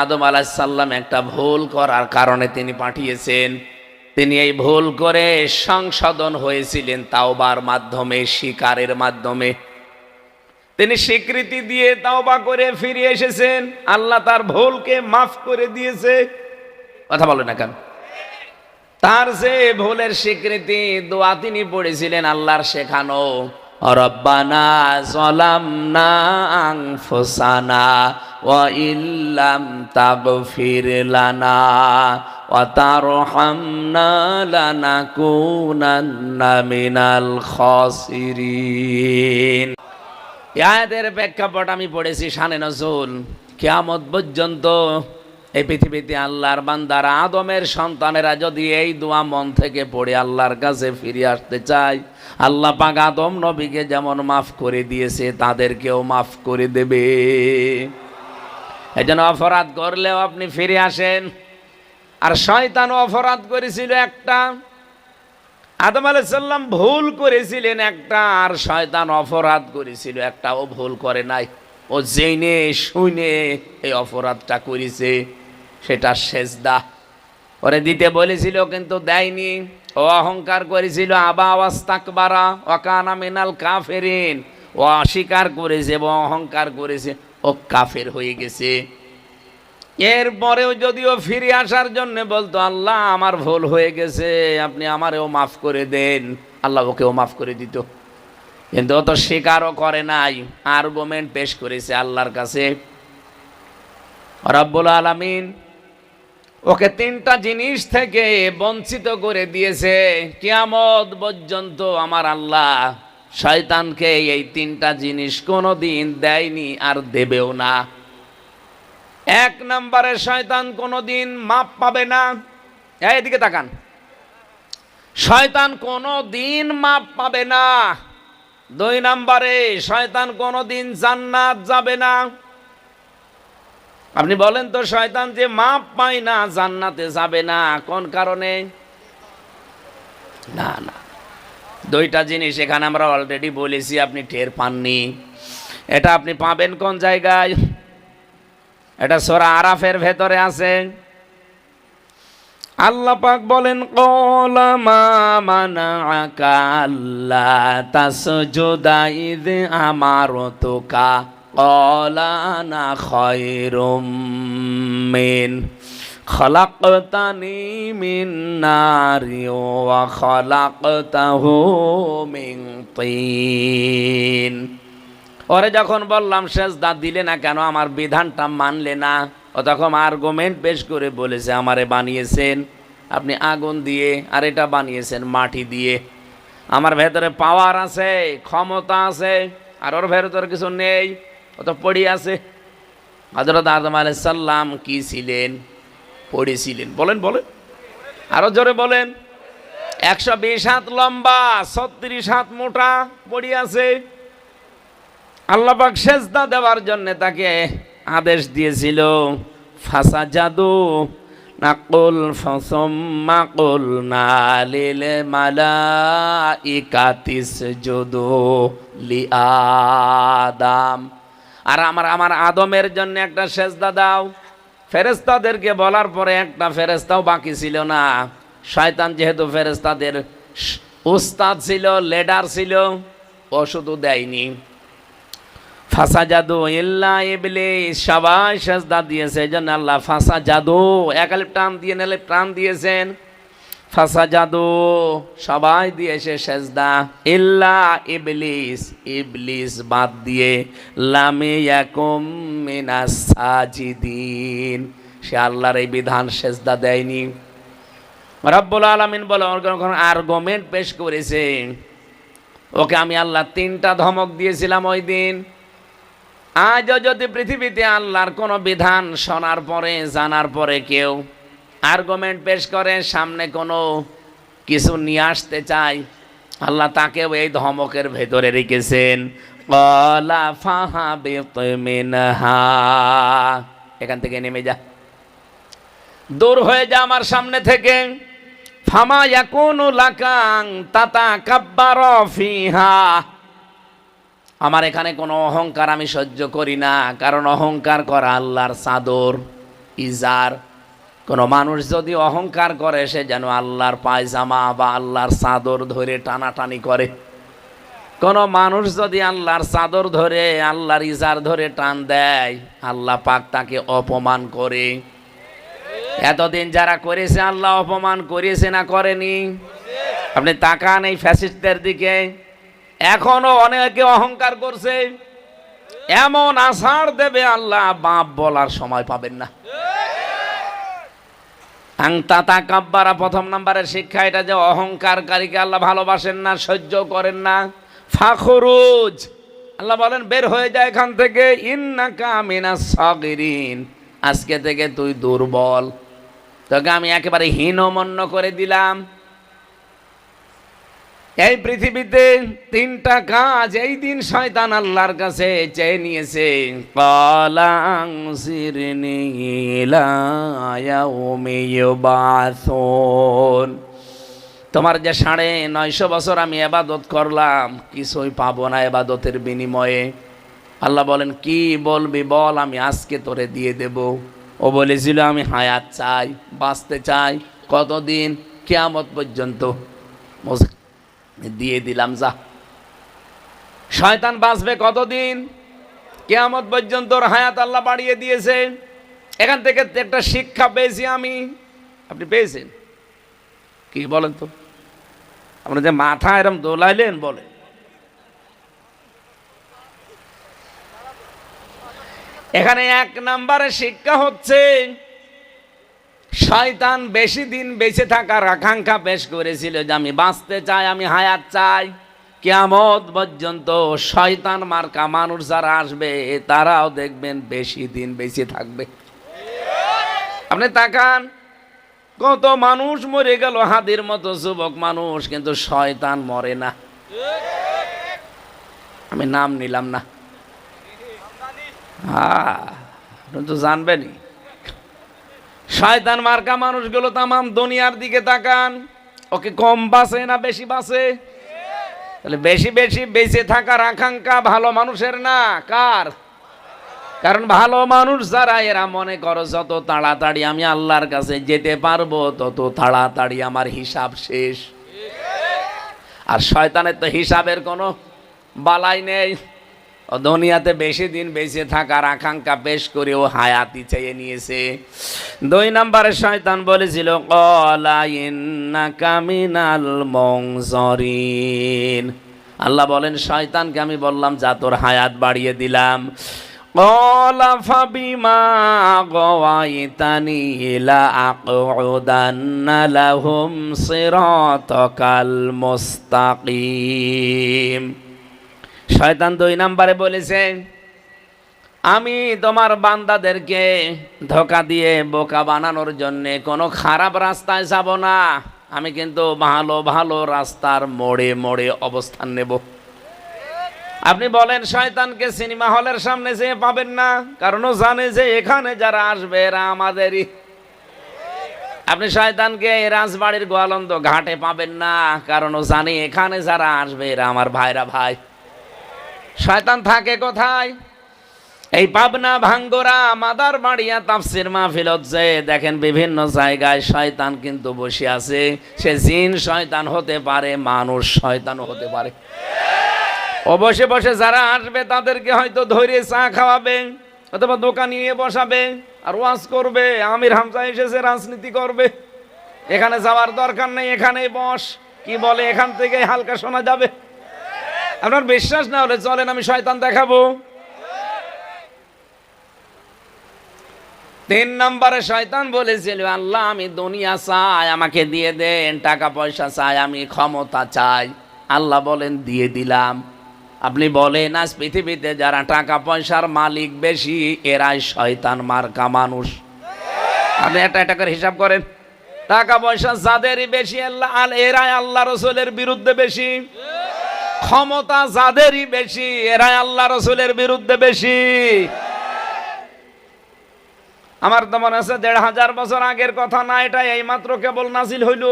আদম আলাইহিস সালাম একটা ভুল করার কারণে তিনি পাঠিয়েছেন। তিনি এই ভুল করে সংশোধন হয়েছিলেন তাওবার মাধ্যমে, স্বীকারের মাধ্যমে। তিনি স্বীকৃতি দিয়ে তাওবা করে ফিরে এসেছেন। আল্লাহ তার ভুলকে মাফ করে দিয়েছে। কথা বলে না কেন? তার যে ভুলের স্বীকৃতি দোয়া তিনি পড়েছিলেন আল্লাহর শেখানো, রব্বানা যালামনা আনফুসানা ওয়া ইল্লাম তাগফির লানা ওয়া তারহামনা লানাকুনান্না মিনাল খাসিরিন। এই আয়াতের প্রেক্ষাপট আমি পড়েছি শানে নজুল। কিয়ামত পর্যন্ত এই পৃথিবীতে আল্লাহর বান্দারা, আদমের সন্তানেরা যদি এই দোয়া মন থেকে পড়ে আল্লাহর কাছে ফিরে আসতে চায়, আল্লাহ পাক আদম নবীকে যেমন মাফ করে দিয়েছে তাদেরকেও মাফ করে দেবে। এই জন্য অপরাধ করলেও আপনি ফিরে আসেন। আর শয়তানও অপরাধ করেছিল একটা, আদম আলাইহিস সালাম ভুল করেছিলেন একটা, আর শয়তান অপরাধ করেছিল একটা। ও ভুল করে নাই, ও জেনে শুনে এই অপরাধটা করেছে। সেটা সেজদা ওরে দিতে বলেছিল কিন্তু দেয়নি। ও অহংকার করেছিল, আবা ওয়াস্তাকবারা ওয়া কানা মিনাল কাফিরিন। ও অস্বীকার করেছে এবং অহংকার করেছে, ও কাফের হয়ে গেছে। এরপরেও যদিও ফিরে আসার জন্য বলতো, আল্লাহ আমার ভুল হয়ে গেছে, আপনি আমারেও মাফ করে দেন, আল্লাহ ওকেও মাফ করে দিত। কিন্তু ও তো স্বীকারও করে নাই, আর্গুমেন্ট পেশ করেছে আল্লাহর কাছে। রব্বুল আলামিন ওকে তিনটা জিনিস থেকে বঞ্চিত করে দিয়েছে। কিয়ামত পর্যন্ত আমার আল্লাহ শয়তানকে এই তিনটা জিনিস কোনোদিন দেয়নি, আর দেবেও না। এক নম্বরে শয়তান কোনোদিন মাপ পাবে না। এদিকে তাকান, শয়তান কোনোদিন মাপ পাবে না। দুই নম্বরে শয়তান কোনোদিন জান্নাত যাবে না। আপনি বলেন তো, শয়তান যে মাপ পায় না, জান্নাতে যাবে না, কোন কারণে? না না, দুইটা জিনিস এখানে আমরা অলরেডি বলেছি, আপনি টের পাননি। এটা আপনি পাবেন কোন জায়গায়? এটা সূরা আরাফের ভেতরে আছে। আল্লাহ পাক বলেন, ক্বালা মা মানাআকা আল্লা তাসজুদা ইয আমারতুকা ক্বালা আনা খায়রুম মিন খালাকতানি মিন নারি ওয়া খালাকতাহু মিন তিন। ওরে যখন বললাম সেজদা দিলে না কেন, আমার বিধানটা মানলে না, ও তখন আর্গুমেন্ট পেশ করে বলেছে, আমারে বানিয়েছেন আপনি আগুন দিয়ে, আর এটা বানিয়েছেন মাটি দিয়ে। আমার ভেতরে পাওয়ার আছে, ক্ষমতা আছে, আর ওর ভেতরে কিছু নেই, ও তো পড়ে আছে। হযরত আদম আলাইহিস সালাম কি ছিলেন? পড়েছিলেন। বলেন বলেন, আরো জোরে বলেন। 120 হাত লম্বা, 36 হাত মোটা, পড়ে আছে। আল্লাহ পাক সেজদা দেওয়ার জন্য তাকে আদেশ দিয়েছিল, ফাসাজাদু নাকুল ফাসাম্মা কুলনা লিল মালাইকাতি ইসজুদু লিআদম। আর আমার আদমের জন্য একটা সেজদা দাও। ফেরেশতাদেরকে বলার পরে একটা ফেরেশতাও বাকি ছিল না। শয়তান যেহেতু ফেরেশতাদের উস্তাদ ছিল, লিডার ছিল, ও শুধু দেয়নি। ফাসাজাদু ইল্লা ইবলিস, সবাই সেজদা দিয়েছে। এজন্য আল্লাহ ফাসাজাদু এক আলিফ টান দিয়ে নিলে প্রাণ দিয়েছেন। ফাসাজাদু সবাই দিয়েছে সেজদা, ইল্লা ইবলিস, ইবলিস বাদ দিয়ে, লাম ইয়াকুম মিনাস সাজিদিন, সে আল্লাহর এই বিধান সেজদা দেয়নি। রব্বুল আলামিন বলে আর্গুমেন্ট পেশ করেছে, ওকে আমি আল্লাহ তিনটা ধমক দিয়েছিলাম ওই দিন। আজও যদি পৃথিবীতে আল্লাহর কোনো বিধান শোনার পরে, জানার পরে কেউ আর্গুমেন্ট পেশ করে, সামনে কোনো কিছু নিয়ে আসতে চায়, আল্লাহ তাকেও এই ধমকের ভেতরে রেখেছেন। ক্বালা ফাহাবিত মিনহা, এখান থেকে নেমে যা, দূর হয়ে যা আমার সামনে থেকে। ফামা ইয়াকুনু লাকাং তাতাকাব্বারা ফিহা, আমার এখানে কোনো অহংকার আমি সহ্য করি না, কারণ অহংকার করা আল্লাহর চাদর। ইজার। কোনো মানুষ যদি অহংকার করে সে যেন আল্লাহর পায়জামা বা আল্লাহর চাদর ধরে টানাটানি করে। কোনো মানুষ যদি আল্লাহর চাদর ধরে আল্লাহর ইজার ধরে টান দেয়, আল্লাহ পাক তাকে অপমান করে। এতদিন যারা করেছে আল্লাহ অপমান করেছে না করেনি? আপনি তাকান এই ফ্যাসিস্টদের দিকে, এখনো অনেকে অহংকার করছে। এমন আছাড় দেবে আল্লাহ, বাপ বলার সময় পাবেন না। আংতাতা কাব্বারা, প্রথম নাম্বারের শিক্ষা এটা যে অহংকারকারীকে আল্লাহ ভালোবাসেন না, সহ্য করেন না। ফাখরুজ, আল্লাহ বলেন বের হয়ে যায় এখান থেকে। ইন্নাকা মিনাস সাগিরিন, আজকে থেকে তুই দুর্বল, তোকে আমি একেবারে হীনমন্য করে দিলাম। এই পৃথিবীতে তিনটা কাজ এই দিন শয়তান আল্লাহর কাছে চেয়ে নিয়েছে। ক্বালা আনজিরনি ইলা ইয়াউমি ইউবাসুন, তোমার যে 950 বছর আমি ইবাদত করলাম, কিছুই পাবো না ইবাদতের বিনিময়ে। আল্লাহ বলেন কি বলবি বল, আমি আজকে তোরে দিয়ে দেব। ও বলেছিল আমি হায়াত চাই, বাঁচতে চাই। কতদিন? কিয়ামত পর্যন্ত। দিয়ে দিলাম, যা। শয়তান বাঁচবে কতদিন? কিয়ামত পর্যন্ত। ওর হায়াত আল্লাহ বাড়িয়ে দিয়েছে। এখান থেকে একটা শিক্ষা পেয়েছি আমি। আপনি পেয়েছেন কি বলেন তো? আপনার যে মাথা এরম দোলাইলেন, বলেন। এখানে 1 নম্বরের শিক্ষা হচ্ছে শয়তান বেশি দিন বেঁচে থাকার আকাঙ্ক্ষা পেশ করেছিল যে আমি বাঁচতে চাই, আমি হায়াত চাই। কিয়ামত পর্যন্ত শয়তান মার্কা মানুষ যারা আসবে তারাও দেখবেন বেশি দিন বেঁচে থাকবে। আপনি তাকান, কত মানুষ মরে গেল, হাদির মতো যুবক মানুষ, কিন্তু শয়তান মরে না। আমি নাম নিলাম না, আপনি তো জানবেনই। শয়তান মার্কা মানুষগুলো তামাম দুনিয়ার দিকে তাকান, ওকে কম বাঁচে না বেশি বাঁচে? তাহলে বেশি বেশি বেঁচে থাকার আকাঙ্ক্ষা ভালো মানুষের না, কার? কারণ ভালো মানুষ যারা, এরা মনে করো যত তাড়াতাড়ি আমি আল্লাহর কাছে যেতে পারবো তত তাড়াতাড়ি আমার হিসাব শেষ। আর শয়তানের তো হিসাবের কোনো বালাই নেই। ও দুনিয়াতে বেশি দিন বেঁচে থাকার আকাঙ্ক্ষা পেশ করে ও হায়াতি চেয়ে নিয়েছে। 2 নম্বরে শয়তান বলেছিল ক্বালা ইন্নাকা মিনাল মুনজারিন। আল্লাহ বলেন শয়তানকে আমি বললাম যা, তোর হায়াত বাড়িয়ে দিলাম। ক্বালা ফাবিমা গাওয়াইতানি লা আকুদান্না লাহুম সিরাতাকাল মুস্তাকিম। শয়তান 2 নম্বরে বলেছে আমি তোমার বান্দাদেরকে ধোঁকা দিয়ে বোকা বানানোর জন্য কোনো খারাপ রাস্তায় যাব না, আমি কিন্তু ভালো ভালো রাস্তার মোড়ে মোড়ে অবস্থান নেব। আপনি বলেন শয়তানকে সিনেমা হলের সামনে যেয়ে পাবেন না, কারণ ও জানে যে এখানে যারা আসবে এরা আমাদেরই। আপনি শয়তানকে রাজবাড়ির গোয়ালন্দ ঘাটে পাবেন না, কারণ ও জানে এখানে যারা আসবে এরা আমার ভাইরা ভাই। শয়তান থাকে কোথায়? এই পাবনা, ভাঙ্গরা, মাদারবাড়িয়া তাফসীর মাহফিল হচ্ছে, দেখেন বিভিন্ন জায়গায় শয়তান কিন্তু বসে আছে। সে জিন শয়তান হতে পারে, মানুষ শয়তানও হতে পারে। ও বসে বসে যারা আসবে তাদেরকে হয়তো ধরে চা খাওয়াবে অথবা দোকান নিয়ে বসাবে আর ওয়াজ করবে, আমির হামজা এসেছে রাজনীতি করবে, এখানে যাওয়ার দরকার নেই, এখানেই বস, কি বলে এখান থেকে হালকা শোনা যাবে। আপনার বিশ্বাস না হলে চলেন আমি শয়তান দেখাবো। 3 নম্বরে শয়তান বলেছিল আল্লাহ আমি দুনিয়া চাই, আমাকে দিয়ে দেন, টাকা পয়সা চাই, আমি ক্ষমতা চাই। আল্লাহ বলেন দিয়ে দিলাম। আপনি বলেন আজ পৃথিবীতে যারা টাকা পয়সার মালিক বেশি এরাই শয়তান মার্কা মানুষ। আপনি একটা করে হিসাব করেন, টাকা পয়সা যাদেরই বেশি এরাই আল্লাহ রসুলের বিরুদ্ধে বেশি, ক্ষমতা যাদেরই বেশি এরাই আল্লাহ রসুলের বিরুদ্ধে বেশি। আমার তো মনে আছে 1500 বছর আগের কথা না, এটা এইমাত্র কেবল নাজিল হইল।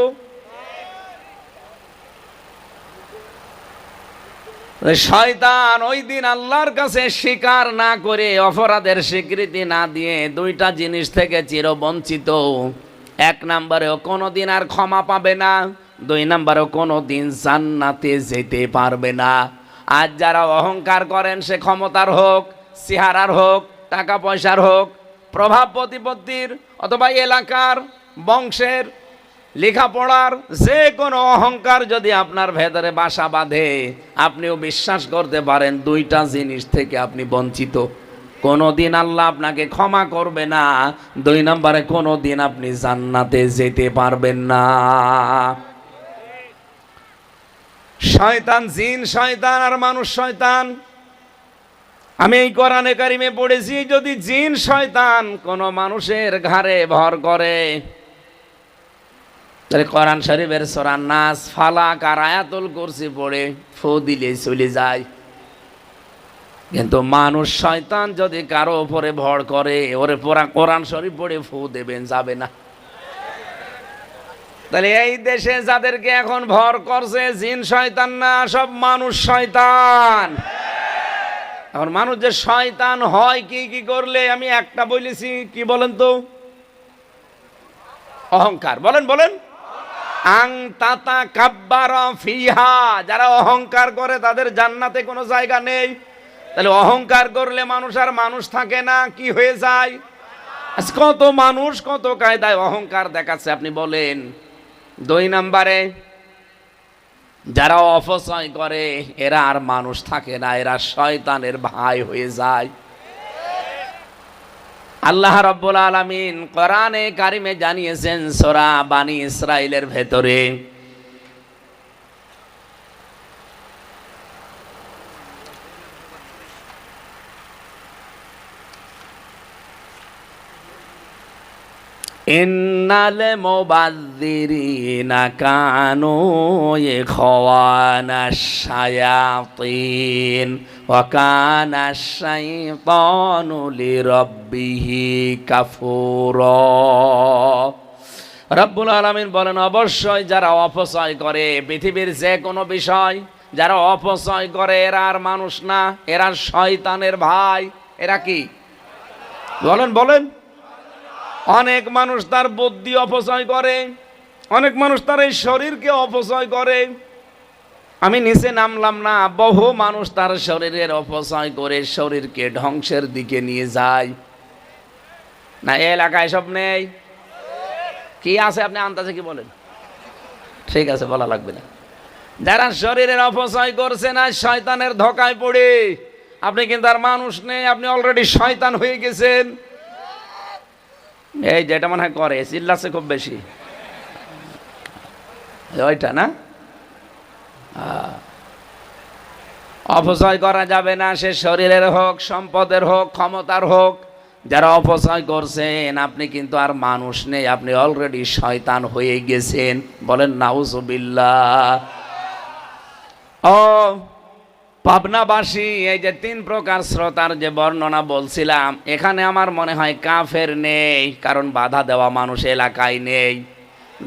শয়তান ওই দিন আল্লাহর কাছে স্বীকার না করে, অপরাধের স্বীকৃতি না দিয়ে দুইটা জিনিস থেকে চিরবঞ্চিত। এক নম্বরেও কোনোদিন আর ক্ষমা পাবে না, দুই নম্বরেও কোনোদিন জান্নাতে যেতে পারবে না। আজ যারা অহংকার করেন, সে ক্ষমতার হোক, চেহারার হোক, টাকা পয়সার হোক, প্রভাব প্রতিপত্তির, অথবা এলাকার, বংশের, লেখাপড়ার, যে কোনো অহংকার যদি আপনার ভেতরে বাসা বাঁধে, আপনিও বিশ্বাস করতে পারেন দুইটা জিনিস থেকে আপনি বঞ্চিত। কোনোদিন আল্লাহ আপনাকে ক্ষমা করবে না, দুই নম্বরে কোনোদিন আপনি জান্নাতে যেতে পারবেন না। শয়তান, জিন শয়তান আর মানুষ শয়তান। আমি এই কোরআনে কারিমে পড়েছি, যদি জিন শয়তান কোনো মানুষের ঘাড়ে ভর করে, তাহলে কোরআন শরীফের সূরা নাস, ফালাক আর আয়াতুল কুরসি পড়ে ফু দিলে চলে যায়। কিন্তু মানুষ শয়তান যদি কারো উপরে ভর করে, ওরে পুরা কোরআন শরীফ পড়ে ফু দেবেন, যাবে না। তাহলে এই দেশে যাদেরকে এখন ভর করছে, জিন শয়তান না, সব মানুষ শয়তান। এখন মানুষ যে শয়তান হয় কি কি করলে, আমি একটা বলেছি, কি বলেন তো? অহংকার। বলেন বলেন। আং তাতা কাব্বারা ফিহা, যারা অহংকার করে তাদের জান্নাতে কোনো জায়গা নেই। তাহলে অহংকার করলে মানুষ আর মানুষ থাকে না, কি হয়ে যায়? কত মানুষ কত কায়দায় অহংকার দেখাচ্ছে, আপনি বলেন। দুই নম্বরে যারা অপচয় করে, এরা আর মানুষ থাকে না, এরা শয়তানের ভাই হয়ে যায়। আল্লাহ রাব্বুল আলামিন কোরআনে কারিমে জানিয়েছেন সূরা বানি ইসরাইলের ভেতরে, ইন্নাল মুবাযযিরিনা কানু ইখওয়ানাশ শায়াতিন ওয়া কানাশ শাইতানু লিরাব্বিহি কাফুরা। রব্বুল আলামিন বলেন, অবশ্যই যারা অপচয় করে পৃথিবীর যে কোনো বিষয়, যারা অপচয় করে, এরা আর মানুষ না, এরা শয়তানের ভাই। এরা কি? বলেন বলেন। অনেক মানুষ তার বুদ্ধি অপচয় করে, অনেক মানুষ তার এই শরীরকে অপচয় করে। আমি নিচে নামলাম না, বহু মানুষ তার শরীরের অপচয় করে শরীরকে ধ্বংসের দিকে নিয়ে যায়। না এই এলাকায় সব নেই? কি আছে আপনি আন্দাজে কি বলেন? ঠিক আছে, বলা লাগবে না। যারা শরীরের অপচয় করছে না, শয়তানের ধোঁকায় পড়ে, আপনি কিন্তু আর মানুষ নেই, আপনি অলরেডি শয়তান হয়ে গেছেন। এই যেটা মনে হয় করে, চিল্লাচ্ছে খুব বেশি, ওইটা না? অপচয় করা যাবে না, সে শরীরের হোক, সম্পদের হোক, ক্ষমতার হোক। যারা অপচয় করছেন, আপনি কিন্তু আর মানুষ নেই, আপনি অলরেডি শয়তান হয়ে গেছেন। বলেন নাউজুবিল্লাহ। ও পাবনাবাসী, এই যে তিন প্রকার শ্রোতার যে বর্ণনা বলছিলাম, এখানে আমার মনে হয় কাফের নেই, কারণ বাধা দেওয়া মানুষ এলাকায় নেই।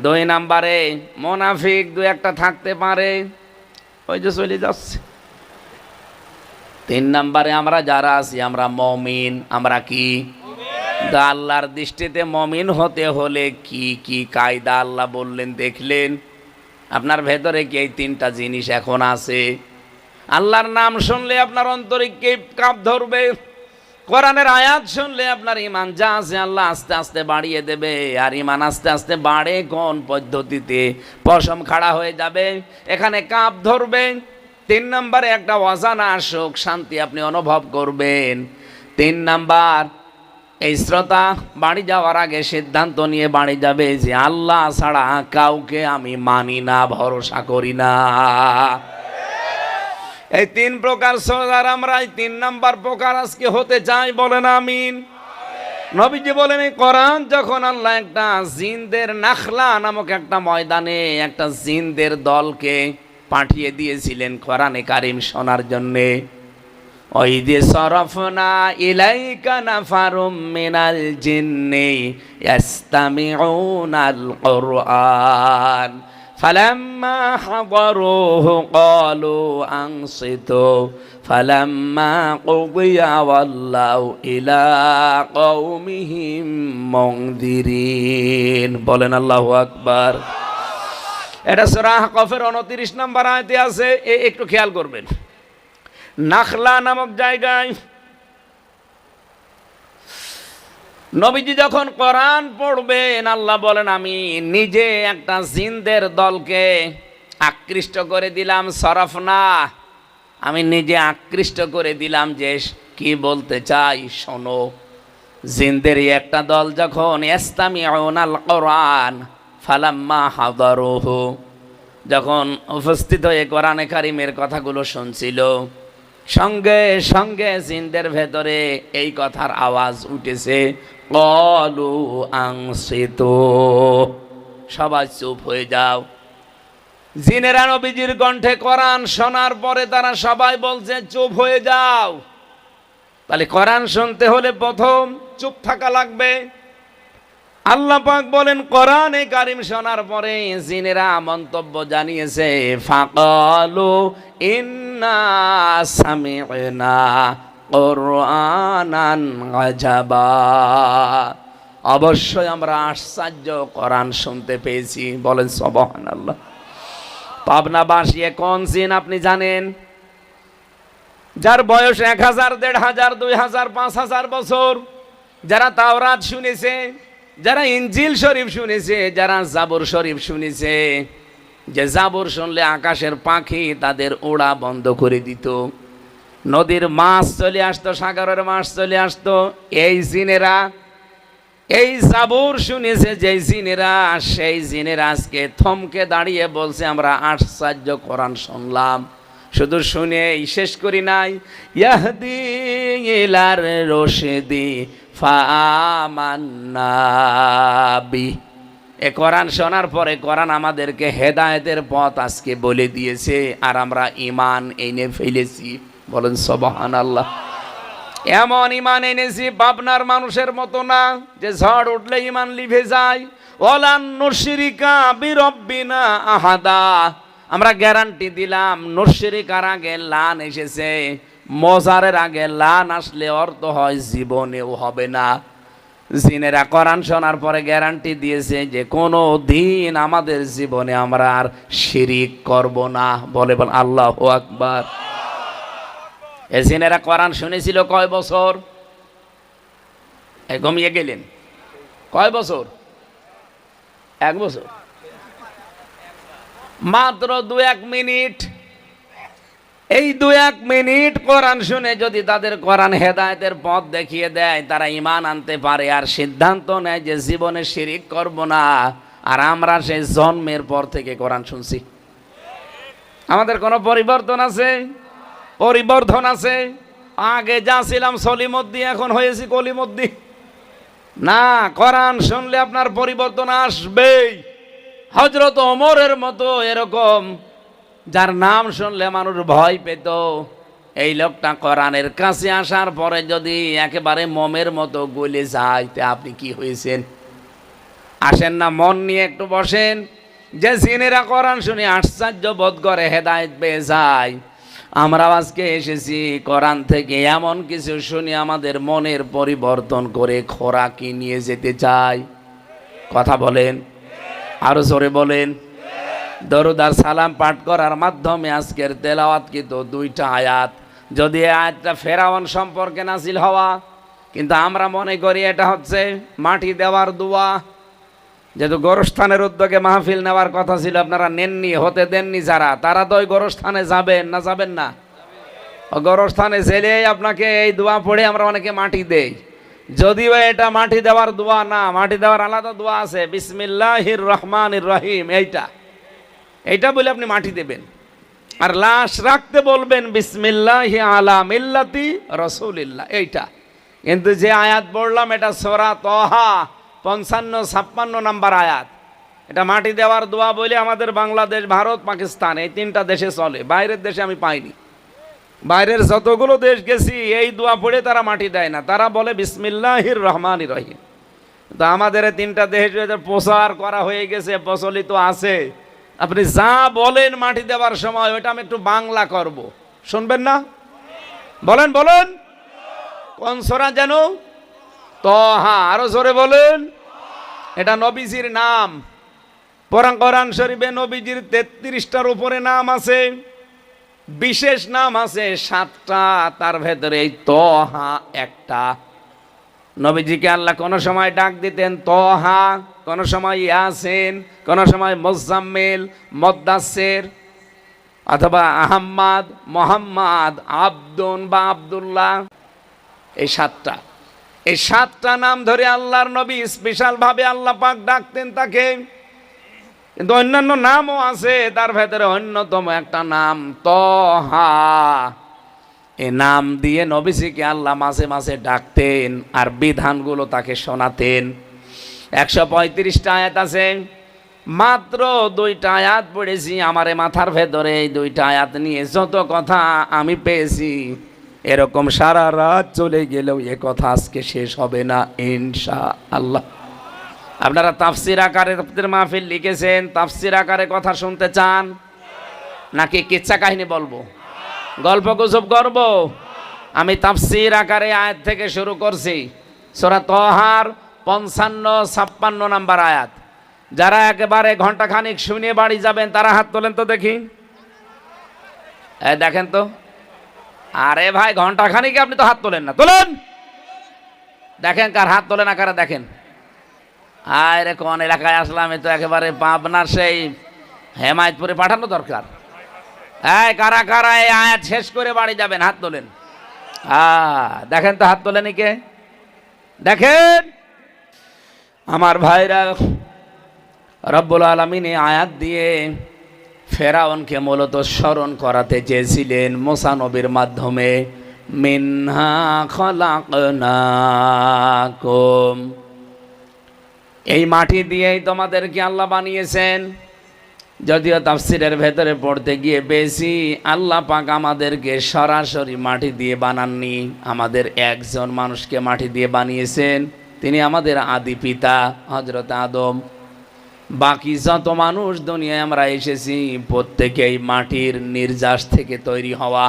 দুই নাম্বারে মুনাফিক দু একটা থাকতে পারে, ওই যে চলে যাচ্ছে। তিন নাম্বারে আমরা যারা আছি, আমরা মুমিন। আমরা কি? আল্লাহর দৃষ্টিতে মুমিন হতে হলে কি কি কায়দা আল্লাহ বললেন দেখলেন? আপনার ভেতরে কি এই তিনটা জিনিস এখন আছে? আল্লাহর নাম শুনলে আপনার অন্তরে কে কাঁপ ধরবে। কোরআনের আয়াত শুনলে আপনার ঈমান যা আছে আল্লাহ আস্তে আস্তে বাড়িয়ে দেবে। আর ঈমান আস্তে আস্তে বাড়ে কোন পদ্ধতিতে? পশম খাড়া হয়ে যাবে, এখানে কাঁপ ধরবে। তিন নম্বরে একটা অজানা সুখ শান্তি আপনি অনুভব করবেন। তিন নাম্বার, এই শ্রোতা বাড়ি যাওয়ার আগে সিদ্ধান্ত নিয়ে বাড়ি যাবে যে আল্লাহ ছাড়া কাউকে আমি মানি না, ভরসা করি না। এই তিন প্রকার শ্রোতার আমরা এই তিন নাম্বার প্রকার আজকে হতে চাই। বলেন আমিন। নবীজি বলেন, এই কোরআন যখন আল্লাহ একটা জিনদের নাখলা নামক একটা ময়দানে একটা জিনদের দলকে পাঠিয়ে দিয়েছিলেন কোরআনে কারিম শোনার জন্যে। ওয়াইদি সরফনা ইলাইকা নাফারুম মিনাল জিন্নি ইয়াস্তামিউনাল কুরআন ফালাম্মা হাদারুহু ক্বালু আনসিতু ফালাম্মা কুদিয়া ওয়াল্লাউ ইলা কওমিহিম মুনদিরিন। বলেন আল্লাহু আকবার। এটা সূরা আহকাফের 29 নম্বর আয়াতে আছে, একটু খেয়াল করবেন। নাখলা নামক জায়গায় নবীজি যখন কোরআন পড়বেন, আল্লাহ বলেন আমি নিজে একটা জিনদের দলকে আকৃষ্ট করে দিলাম। সরফনা, আমি নিজে আকৃষ্ট করে দিলাম যে কি বলতে চাই শোনো। জিনদেরই একটা দল যখন ইস্তামিউনাল কোরআন ফালাম্মা হাদারুহু, যখন উপস্থিত হয়ে কোরআনে কারিমের কথাগুলো শুনছিল, সঙ্গে সঙ্গে জিনদের ভেতরে এই কথার আওয়াজ উঠেছে, ক্বালু আনসিতু, সবাই চুপ হয়ে যাও। জিনেরা নবীজির কণ্ঠে কোরআন শোনার পরে তারা সবাই বলছে চুপ হয়ে যাও। তাহলে কোরআন শুনতে হলে প্রথম চুপ থাকা লাগবে। আল্লাহ পাক বলেন কোরআনে কারিম শোনার পরে জিনেরা মন্তব্য জানিয়েছে, ফাকালু ইন্না সামি'না কুরআনান আজাবা, অবশ্যই আমরা আশ্চর্য কোরআন শুনতে পেয়েছি। বলেন সুবহানাল্লাহ। পাবনাবাসী কোন জিন আপনি জানেন? যার বয়স 1000, 1500, 2000, 5000 বছর, যারা তাওরাত শুনেছে, যারা ইনজিল শরীফ শুনেছে, যারা জাবুর শরীফ শুনেছে, যে জাবুর শুনলে আকাশের পাখি তাদের ওড়া বন্ধ করে দিত, নদীর মাছ চলে আসতো, সাগরের মাছ চলে আসতো, এই জিনেরা এই জাবুর শুনেছে যে জিনেরা, সেই জিনেরা আজকে থমকে দাঁড়িয়ে বলছে আমরা আশ্চর্য কোরআন শুনলাম। শুধু শুনে শেষ করি নাই, ইয়াহদি ইলার রশদি ফাআমান্না বি, এ কোরআন শোনার পরে কোরআন আমাদেরকে হেদায়েতের পথ আজকে বলে দিয়েছে, আর আমরা ঈমান এনে ফেলেছি। বলেন সুবহানাল্লাহ। এমন ঈমান এনেছি পাবনার মানুষের মতো না যে ঝড় উঠলে ঈমান লিভে যায়। ওয়ালান নুশরিকা বিরব্বিনা আহাদা, আমরা গ্যারান্টি দিলাম নুশরিকার আগে লান এসেছে, মজারের আগে লান আসলে অর্থ হয় জীবনেও হবে না। জিনেরা কোরআন শোনার পরে গ্যারান্টি দিয়েছে যে কোনো দিন আমাদের জীবনে আমরা আর শিরিক করব না। বলে আল্লাহু আকবার। এই জিনেরা কোরআন শুনেছিল কয় বছর? ঘুমিয়ে গেলেন। কয় বছর? 1 বছর। মাত্র 2-1 মিনিট। এই 2-1 মিনিট কোরআন শুনে যদি তাদের কোরআন হেদায়েতের পথ দেখিয়ে দেয়, তারা ঈমান আনতে পারে আর সিদ্ধান্ত নেয় যে জীবনে শিরিক করব না। আর আমরা সেই জন্মের পর থেকে কোরআন শুনছি। আমাদের কোনো পরিবর্তন আছে? পরিবর্তন আছে। আগে যা ছিলাম সলিমদ্দি, এখন হয়েছি কলিমদ্দি না। কোরআন শুনলে আপনার পরিবর্তন আসবেই। হযরত ওমরের মতো এরকম যার নাম শুনলে মানুষ ভয় পেত, এই লোকটা কোরআনের কাছে আসার পরে যদি একেবারে মোমের মতো গলে যায়, তে আপনি কি হয়েছেন? আসেন না, মন নিয়ে একটু বসেন। যে জিনেরা কোরআন শুনে আশ্চর্য বোধ করে, হেদায়েত পেয়ে যায়, আমরা আজকে এসেছি কোরআন থেকে এমন কিছু শুনি আমাদের মনের পরিবর্তন করে খোরাকি নিয়ে যেতে চাই। কথা বলেন, আরো জোরে বলেন। দরুদ আর সালাম পাঠ করার মাধ্যমে আজকের তেলাওয়াত কিন্তু 2টা আয়াত। যদি আয়াতটা ফেরাউন সম্পর্কে নাজিল হওয়া, কিন্তু আমরা মনে করি এটা হচ্ছে মাটি দেওয়ার দোয়া। যেহেতু গোরস্থানের উদ্যোগে মাহফিল নেওয়ার কথা ছিল, আপনারা নেননি, হতে দেননি যারা, তারা তো ওই গোরস্থানে যাবেন না? যাবেন না? গোরস্থানে জেলে আপনাকে এই দোয়া পড়ে আমরা অনেকে মাটি দেই, যদিও এটা মাটি দেওয়ার দোয়া না। মাটি দেওয়ার আলাদা দোয়া আছে, বিসমিল্লাহির রহমানির রহিম, এইটা বলে আপনি মাটি দেবেন। আর লাশ রাখতে বলবেন বিসমিল্লাহি আলা মিল্লাতি রাসূলিল্লাহ, এইটা। কিন্তু যে আয়াত পড়লাম এটা সূরা তাহা 55-56 নাম্বার আয়াত। এটা মাটি দেওয়ার দোয়া বলে আমাদের বাংলাদেশ, ভারত, পাকিস্তান এই 3টা দেশে চলে। বাইরের দেশে আমি পাইনি। বাইরের যতগুলো দেশ গেছি এই দোয়া পড়ে তারা মাটি দেয় না, তারা বলে বিসমিল্লাহির রহমানির রহিম। তো আমাদের 3টা দেশে প্রচার করা হয়ে গেছে, প্রচলিত আছে, আপনি যা বলেন মাটি দেওয়ার সময় ওইটা আমি একটু বাংলা করব, শুনবেন না? বলেন বলেন, কোন সূরা যেন? তহা। আরো জোরে বলেন। এটা নবীজির নাম। কোরআন শরীফে নবীজির 33টার উপরে নাম আছে, বিশেষ নাম আছে 7টা, তার ভেতরে এই তহা একটা। নবীজিকে আল্লাহ কোন সময় ডাক দিতেন তহা, কোন সময় ইয়াসিন, কোন সময় মুজাম্মিল, মুদ্দাসসির, অথবা আহম্মদ, মোহাম্মদ, আব্দুন বা আব্দুল্লাহ। এই 7টা, এই 7টা নাম ধরে আল্লাহর নবী স্পেশাল ভাবে আল্লাহ পাক ডাকতেন তাকে। কিন্তু অন্যান্য নামও আছে, তার ভেতরে অন্যতম একটা নাম তহা। এই নাম দিয়ে নবীজিকে আল্লাহ মাঝে মাঝে ডাকতেন আর বিধানগুলো তাকে শোনাতেন। 135টা আয়াত আছে, মাত্র 2টা আয়াত পড়েছি আমার মাথার ভেতরে। এই 2টা আয়াত নিয়ে যত কথা আমি পেয়েছি, এরকম সারা রাত চলে গেলেও এ কথা আজকে শেষ হবে না ইনশাআল্লাহ। আপনারা তাফসির আকারে মাহফিল লিখেছেন, তাফসির আকারে কথা শুনতে চান নাকি কিচ্ছা কাহিনী বলবো, গল্প গুজব করব? আমি তাফসির আকারে আয়াত থেকে শুরু করছি। সূরা তহার 55-56 নাম্বার আয়াত। যারা একেবারে ঘন্টাখানিক শুনে বাড়ি যাবেন তারা হাত তোলেন তো দেখি। দেখেন তো, আরে ভাই ঘন্টাখানিকে আপনি তো হাত তোলেন না, তোলেন। দেখেন কার হাত তোলে না কারা, দেখেন। আরে কোন এলাকায় আসলাম, এ তো একেবারে পাবনার সেই হেমায়তপুরে পাঠানো দরকার। কারা কারা এই আয়াত শেষ করে বাড়ি যাবেন হাত তোলেন। দেখেন তো হাত তোলেন কে, দেখেন। আমার ভাইরা, রব্বুল আলামিন এই আয়াত দিয়ে ফেরাউনকে মূলত স্মরণ করাতে চেয়েছিলেন মুসা নবীর মাধ্যমে। মিনহা খলাকনাকুম, এই মাটি দিয়েই তোমাদেরকে আল্লাহ বানিয়েছেন। যদিও তাফসিরের ভেতরে পড়তে গিয়ে বেশি আল্লাহ পাক আমাদেরকে সরাসরি মাটি দিয়ে বানাননি, আমাদের একজন মানুষকে মাটি দিয়ে বানিয়েছেন, তিনি আমাদের আদি পিতা হযরত আদম। বাকি যত মানুষ দুনিয়ায় আমরা এসেছি প্রত্যেকেই মাটির নির্যাস থেকে তৈরি হওয়া।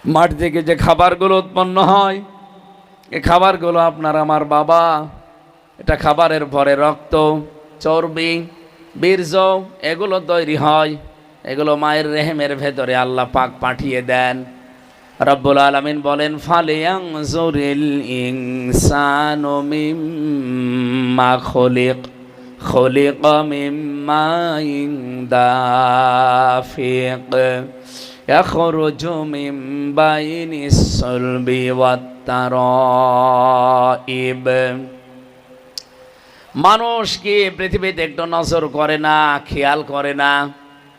মাটি থেকে যে খাবারগুলো উৎপন্ন হয়, এই খাবারগুলো আপনার আমার বাবা, এটা খাবারের পরে রক্ত, চর্বি, বীর্য এগুলো তৈরি হয়। এগুলো মায়ের রেহেমের ভেতরে আল্লাহ পাক পাঠিয়ে দেন। রব্বুল আলামিন বলেন, ফালিয়ানজুরিল ইনসানু মিম্মা খুলিকা মিন মাইন দাফিক ইয়াখরুজু মিন বাইনিস সুলবি ওয়াত তারাইব। মানুষ কি পৃথিবীতে একটু নজর করে না, খেয়াল করে না,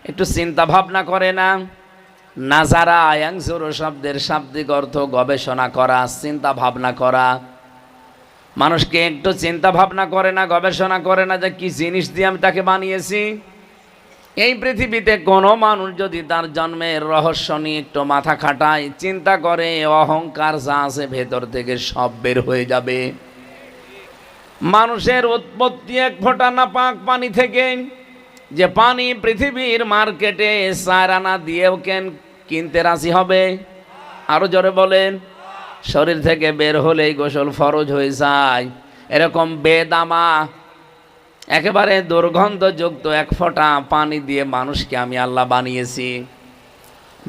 একটু চিন্তা ভাবনা করে না? নাজারা ইয়ানজুরু শব্দের শাব্দিক অর্থ গবেষণা করা, চিন্তা ভাবনা করা। মানুষকে একটু চিন্তা ভাবনা করে না, গবেষণা করে না যে কি জিনিস দিয়ে আমি তাকে বানিয়েছি। এই পৃথিবীতে কোনো মানুষ যদি তার জন্মের রহস্য নিয়ে একটু মাথা খাটায়, চিন্তা করে, অহংকার যা আছে ভেতর থেকে সব বের হয়ে যাবে। মানুষের উৎপত্তি এক ফোঁটা নাপাক পানি থেকে, যে পানি পৃথিবীর মার্কেটে 4 আনা দিয়েও কিনতে রাজি হবে। আরো জোরে বলেন। শরীর থেকে বের হলেই গোসল ফরজ হয়ে যায়। এরকম বেদামা একেবারে দুর্গন্ধযুক্ত এক ফোঁটা পানি দিয়ে মানুষকে আমি আল্লাহ বানিয়েছি।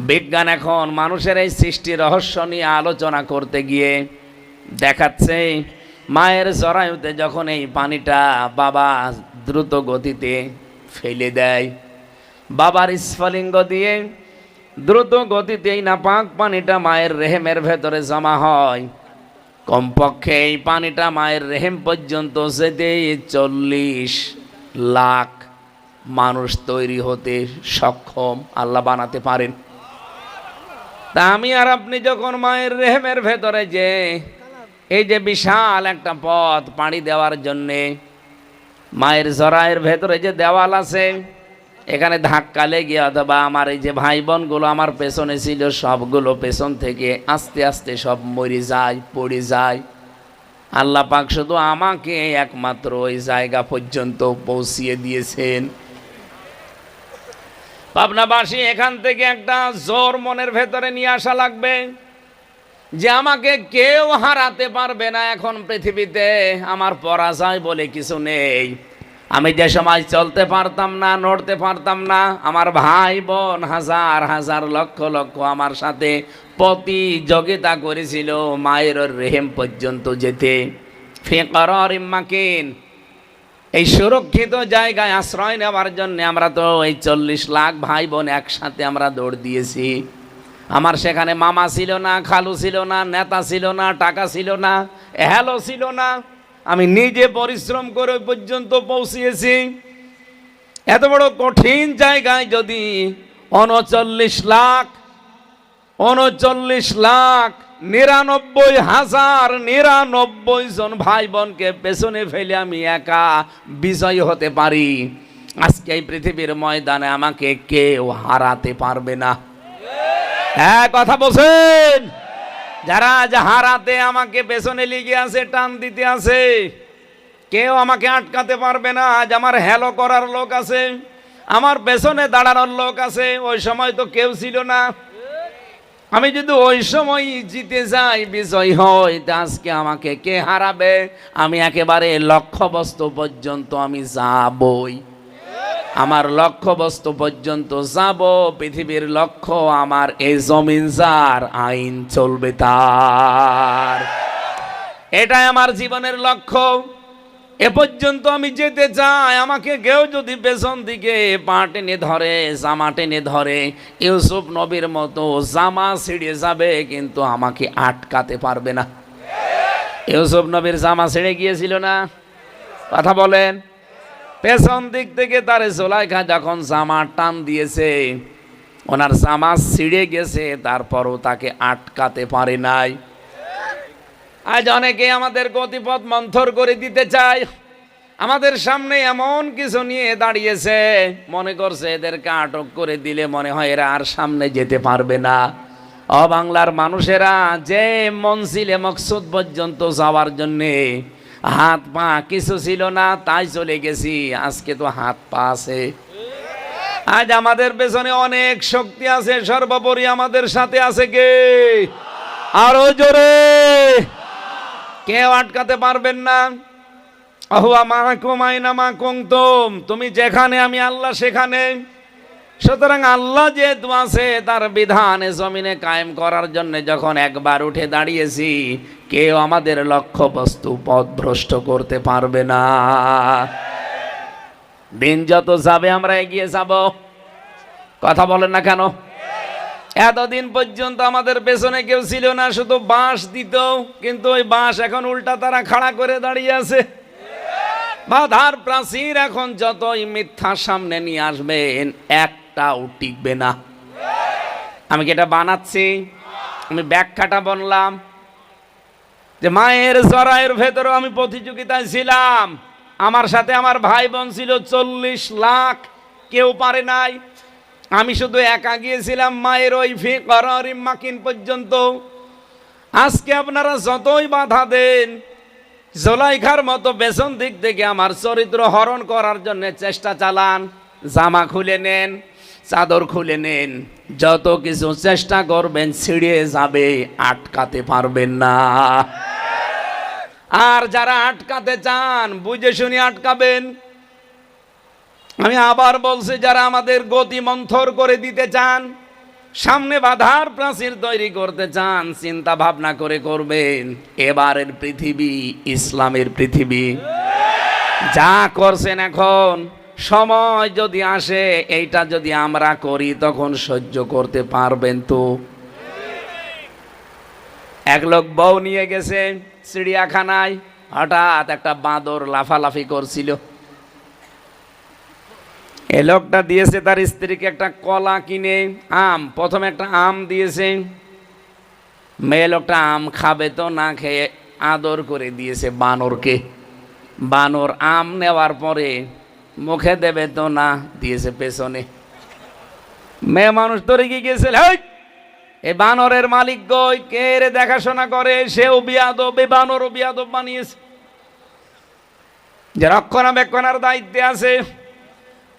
বিজ্ঞান এখন মানুষের এই সৃষ্টি রহস্য নিয়ে আলোচনা করতে গিয়ে দেখাচ্ছে, মায়ের জরায়ুতে যখন এই পানিটা বাবা দ্রুত গতিতে ফেলে দেয়, বাবার স্ফলিঙ্গ দিয়ে দ্রুত গতিতে এই নাপাক পানিটা মায়ের রেহেমের ভেতরে জমা হয়। কমপক্ষে এই পানিটা মায়ের রেহেম পর্যন্ত যেতে 40 লাখ মানুষ তৈরি হতে সক্ষম আল্লাহ বানাতে পারেন। তা আমি আর আপনি যখন মায়ের রেহেমের ভেতরে যে এই যে বিশাল একটা পথ পাড়ি দেওয়ার জন্যে মায়ের জরায়ের ভেতরে যে দেওয়াল আছে, এখানে ধাক্কা লেগে অথবা আমার এই যে ভাই বোনগুলো আমার পেছনে ছিল, সবগুলো পেছন থেকে আস্তে আস্তে সব মরে যায়, পড়ে যায়। আল্লাহ পাক শুধু আমাকে একমাত্র ওই জায়গা পর্যন্ত পৌঁছিয়ে দিয়েছেন। পাবনাবাসী এখান থেকে একটা জোর মনের ভেতরে নিয়ে আসা লাগবে যে আমাকে কেউ হারাতে পারবে না। এখন পৃথিবীতে আমার পরাজয় বলে কিছু নেই। আমি যে সময় চলতে পারতাম না, নড়তে পারতাম না, আমার ভাই বোন হাজার হাজার লক্ষ লক্ষ আমার সাথে প্রতিযোগিতা করেছিল মায়ের রেহেম পর্যন্ত যেতে। ফিকরারিম মাকিন, এই সুরক্ষিত জায়গায় আশ্রয় নেওয়ার জন্য আমরা তো এই 40 লাখ ভাই বোন একসাথে আমরা দৌড় দিয়েছি। আমার সেখানে মামা ছিল না, খালু ছিল না, নেতা ছিল না, টাকা ছিল না, হ্যালো ছিল না। আমি নিজে পরিশ্রম করে ওই পর্যন্ত পৌঁছিয়েছি। এত বড় কঠিন জায়গায় যদি 39,99,099 জন ভাই বোনকে পেছনে ফেলে আমি একা বিজয়ী হতে পারি, আজকে এই পৃথিবীর ময়দানে আমাকে কেউ হারাতে পারবে না। হ্যাঁ, কথা বলছেন? যারা হারাতে আমাকে পেছনে লেগে আছে, টান দিতে আছে, কেউ আমাকে আটকাতে পারবে না। আজ আমার হ্যালো করার লোক আছে, আমার পেছনে দাঁড়ানোর লোক আছে। ওই সময় তো কেউ ছিল না। আমি যদি ওই সময় জিতে যাই, বিজয় হই, তা আজকে আমাকে কে হারাবে? আমি একেবারে লক্ষ্যবস্তু পর্যন্ত আমি যাবই। আমার লক্ষ্যবস্তু পর্যন্ত যাব। পৃথিবীর লক্ষ্য আমার এই জমিন যার, আইন চলবে তার। এটাই আমার জীবনের লক্ষ্য। এ পর্যন্ত আমি যেতে চাই। আমাকে কেউ যদি পেছন দিকে পা টেনে ধরে, জামা টেনে ধরে, ইউসুফ নবীর মতো জামা ছিঁড়ে যাবে, কিন্তু আমাকে আটকাতে পারবে না। ইউসুফ নবীর জামা ছিঁড়ে গিয়েছিল না? কথা বলেন। পেছন দিক থেকে তারে জুলাইখা যখন জামা টান দিয়েছে, ওনার জামা ছিঁড়ে গেছে, তারপরও তাকে আটকাতে পারে নাই। আজ অনেকে আমাদের গতিপথ মন্থর করে দিতে চায়। আমাদের সামনে এমন কিছু নিয়ে দাঁড়িয়েছে, মনে করছে এদেরকে আটক করে দিলে মনে হয় এরা আর সামনে যেতে পারবে না। ও বাংলার মানুষেরা, যে মনজিলে মকসুদ পর্যন্ত যাওয়ার জন্যে হাত পা কিছু ছিল না, তাই চলে গেছি। আজকে তো হাত পা আছে। আজ আমাদের পেছনে অনেক শক্তি আছে। সর্বোপরি আমাদের সাথে আছে কে? আরো জোরে। কেউ আটকাতে পারবেন না। আহুয়া মাকুম আইনা মা কুনতুম, তুমি যেখানে আমি আল্লাহ সেখানে। সুতরাং আল্লাহ যেহেতু আছে, তার বিধানে জমিনে কায়েম করার জন্য যখন একবার উঠে দাঁড়িয়েছি, কেউ আমাদের লক্ষ্যবস্তু পথভ্রষ্ট করতে পারবে না। দিন যত যাবে আমরা এগিয়ে যাব। কথা বলেন না কেন? এতদিন পর্যন্ত আমাদের পেছনে কেউ ছিল না, শুধু বাঁশ দিত, কিন্তু ওই বাঁশ এখন উল্টা তারা খাড়া করে দাঁড়িয়ে আছে। বাধার প্রাচীর এখন যতই মিথ্যা সামনে নিয়ে আসবেন, একটাও টিকবে না। আমি কি এটা বানাচ্ছি? আমি ব্যাখ্যাটা বললাম যে মায়ের জরায়ের ভেতরে আমি প্রতিযোগিতায় ছিলাম। আমার সাথে আমার ভাই বোন ছিল 40 লাখ, কেউ পারে নাই। আমি শুধু একা গিয়েছিলাম মায়ের ওই ফিকরারিম মাকিন পর্যন্ত। আজকে আপনারা যতই বাধা দেন, জুলাইখার মতো পেছন দিক থেকে আমার চরিত্র হরণ করার জন্য চেষ্টা চালান, জামা খুলে নেন, চাদর খুলে নেন, যত কিছু চেষ্টা করবেন ছিঁড়ে যাবে, আটকাতে পারবেন না। আর যারা আটকাতে চান, বুঝে শুনে আটকাবেন। আমি আবার বলছি, যারা আমাদের গতি মন্থর করে দিতে চান, সামনে বাধার প্রাচীর তৈরি করতে চান, চিন্তা ভাবনা করে করবেন। এবারের পৃথিবী ইসলামের পৃথিবী। যা করছেন এখন, সময় যদি আসে এইটা যদি আমরা করি, তখন সহ্য করতে পারবেন তো? এক লোক বউ নিয়ে গেছে চিড়িয়াখানায়, হঠাৎ একটা বাঁদর লাফালাফি করছিল। এ লোকটা দিয়েছে তার স্ত্রীকে একটা কলা কিনে, আম, প্রথমে একটা আম দিয়েছে। মেয়ে লোকটা আম খাবে তো, না খেয়ে আদর করে দিয়েছে বানরকে। বানর আম নেওয়ার পরে মুখে দেবে তো না, দিয়েছে পেছনে। মেয়ে মানুষ ধরে গিয়েছে, এই বানরের মালিক গই, কে রে দেখাশোনা করে? সেও বিয়াদব, এই বানরও বিয়াদব বানিয়েছে। যে রক্ষণাবেক্ষণার দায়িত্বে আছে,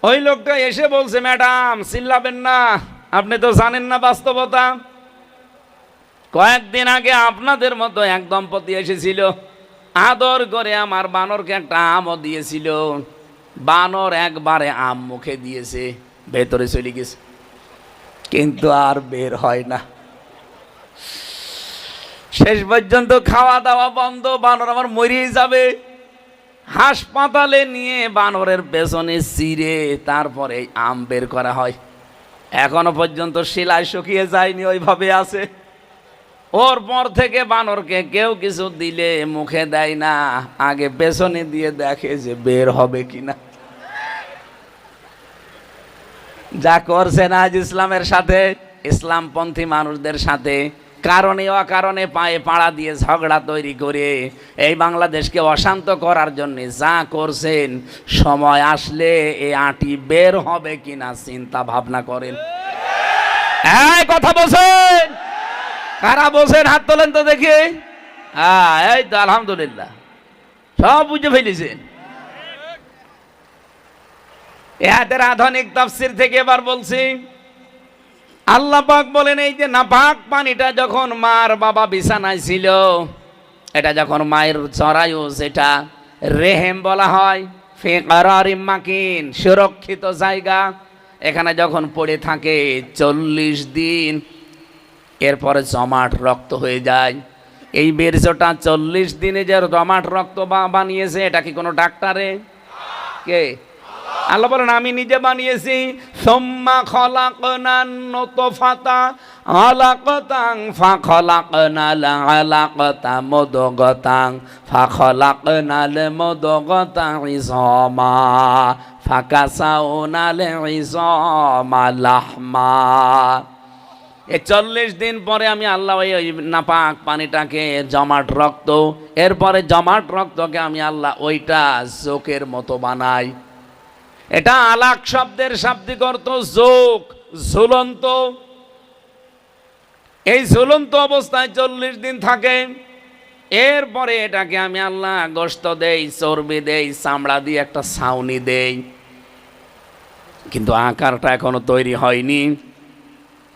ওই লোকটা এসে বলছে, ম্যাডাম চিল্লাবেন না, আপনি তো জানেন না বাস্তবতা। কয়েকদিন আগে আপনাদের মতো এক দম্পতি এসেছিল, আদর করে আমার বানরকে একটা আমও দিয়েছিল। বানর একবারে আম মুখে দিয়েছে, ভেতরে চলে গেছে, কিন্তু আর বের হয় না। শেষ পর্যন্ত খাওয়া দাওয়া বন্ধ, বানর আমার মরেই যাবে। হাসপাতালে নিয়ে বানরের পেছনে চিরে তারপরে আম বের করা হয়। এখনো পর্যন্ত শিলায় শুকিয়ে যায়নি, ওইভাবে আছে। ওর পর থেকে বানরকে কেউ কিছু দিলে মুখে দেয় না, আগে পেছনে দিয়ে দেখে যে বের হবে কিনা। যা করছেন আজ ইসলামের সাথে, ইসলামপন্থী মানুষদের সাথে কারণে অকারণে পায়ে পাড়া দিয়ে ঝগড়া তৈরি করে এই বাংলাদেশকে অশান্ত করার জন্য যা করছেন, সময় আসলে এই আঁটি বের হবে কিনা চিন্তা ভাবনা করেন। এই কথা বলছেন, কারা বলছেন হাত তোলেন তো দেখি। এই তো আলহামদুলিল্লাহ, সব বুঝে ফেলেছেন। এদের আধুনিক তাফসীর থেকে এবার বলছি, আল্লাহ পাক বলেন এই যে নাপাক পানিটা যখন মার বাবা বিছানায় ছিল, এটা যখন মায়ের জরায়ু, যেটা রেহেম বলা হয়, ফি কারারিম মাকিন, সুরক্ষিত জায়গা, এখানে যখন পড়ে থাকে 40 দিন, এরপরে জমাট রক্ত হয়ে যায়। এই বীর্যটা 40 দিনে যে জমাট রক্ত বানিয়েছে, এটা কি কোনো ডাক্তারে? কে? আল্লাহ বলেন আমি নিজে বানিয়েছি। সুম্মা খলাকনান নুতফাতা আলাকাতান ফাখলাকনাল আলাকাতা মুদগাতান ফাখলাকনাল মুদগাতা ইযামা ফাকাসাউনাল ইযামা লাহমা। এই 40 দিন পরে আমি আল্লাহ ওই নাপাক পানিটাকে জমাট রক্ত, এরপরে জমাট রক্তকে আমি আল্লাহ ওইটা জোকের মতো বানাই। এটা আলাক শব্দের শাব্দিক অর্থ যোগ, ঝুলন্ত। এই ঝুলন্ত অবস্থায় 40 দিন থাকে। এরপরে এটাকে আমি আল্লাহ গোশত দেই, চর্বি দেই, চামড়া দিয়ে একটা ছাউনি দেই, কিন্তু আকারটা এখনো তৈরি হয়নি।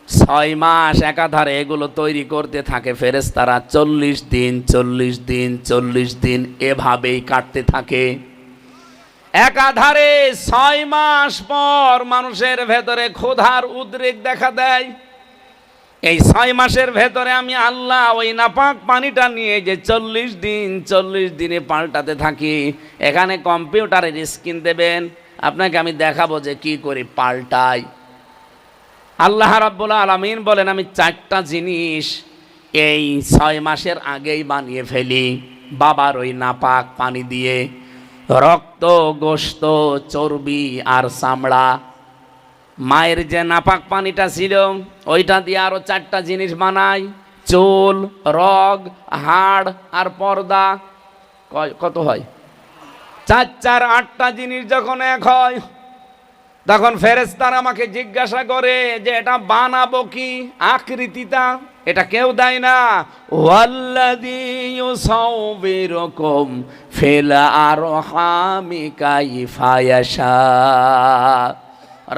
6 মাস একাধারে এগুলো তৈরি করতে থাকে ফেরেশতারা। 40 দিন 40 দিন 40 দিন এভাবেই কাটতে থাকে একাধারে। 6 মাস পর মানুষের ভেতরে ক্ষুধার উদ্রেক দেখা দেয়। এই 6 মাসের ভেতরে আমি আল্লাহ ওই নাপাক পানিটা নিয়ে যে 40 দিন 40 দিনে পাল্টাতে থাকি। এখানে কম্পিউটারের স্ক্রিন দেবেন, আপনাকে আমি দেখাবো যে কি করে পাল্টাই। আল্লাহ রাব্বুল আলামিন বলেন আমি 4টা জিনিস এই 6 মাসের আগেই বানিয়ে ফেলি বাবার ওই নাপাক পানি দিয়ে। রক্ত, গোশত, চর্বি আর চামড়া। মায়ের যে নাপাক পানিটা ছিল ওইটা দিয়ে আরো 4টা জিনিস বানাই, চুল, রগ, হাড় আর পর্দা। কত হয়? 4 4 8টা জিনিস যখন এক হয়, তখন ফেরেশতারা আমাকে জিজ্ঞাসা করে যে এটা বানাবো কি, আকৃতিটা এটা কেউ দেয় না। ওয়াল্লাযী ইউসাউবিরুকুম ফিল আরহামি কাইফা ইয়াশা।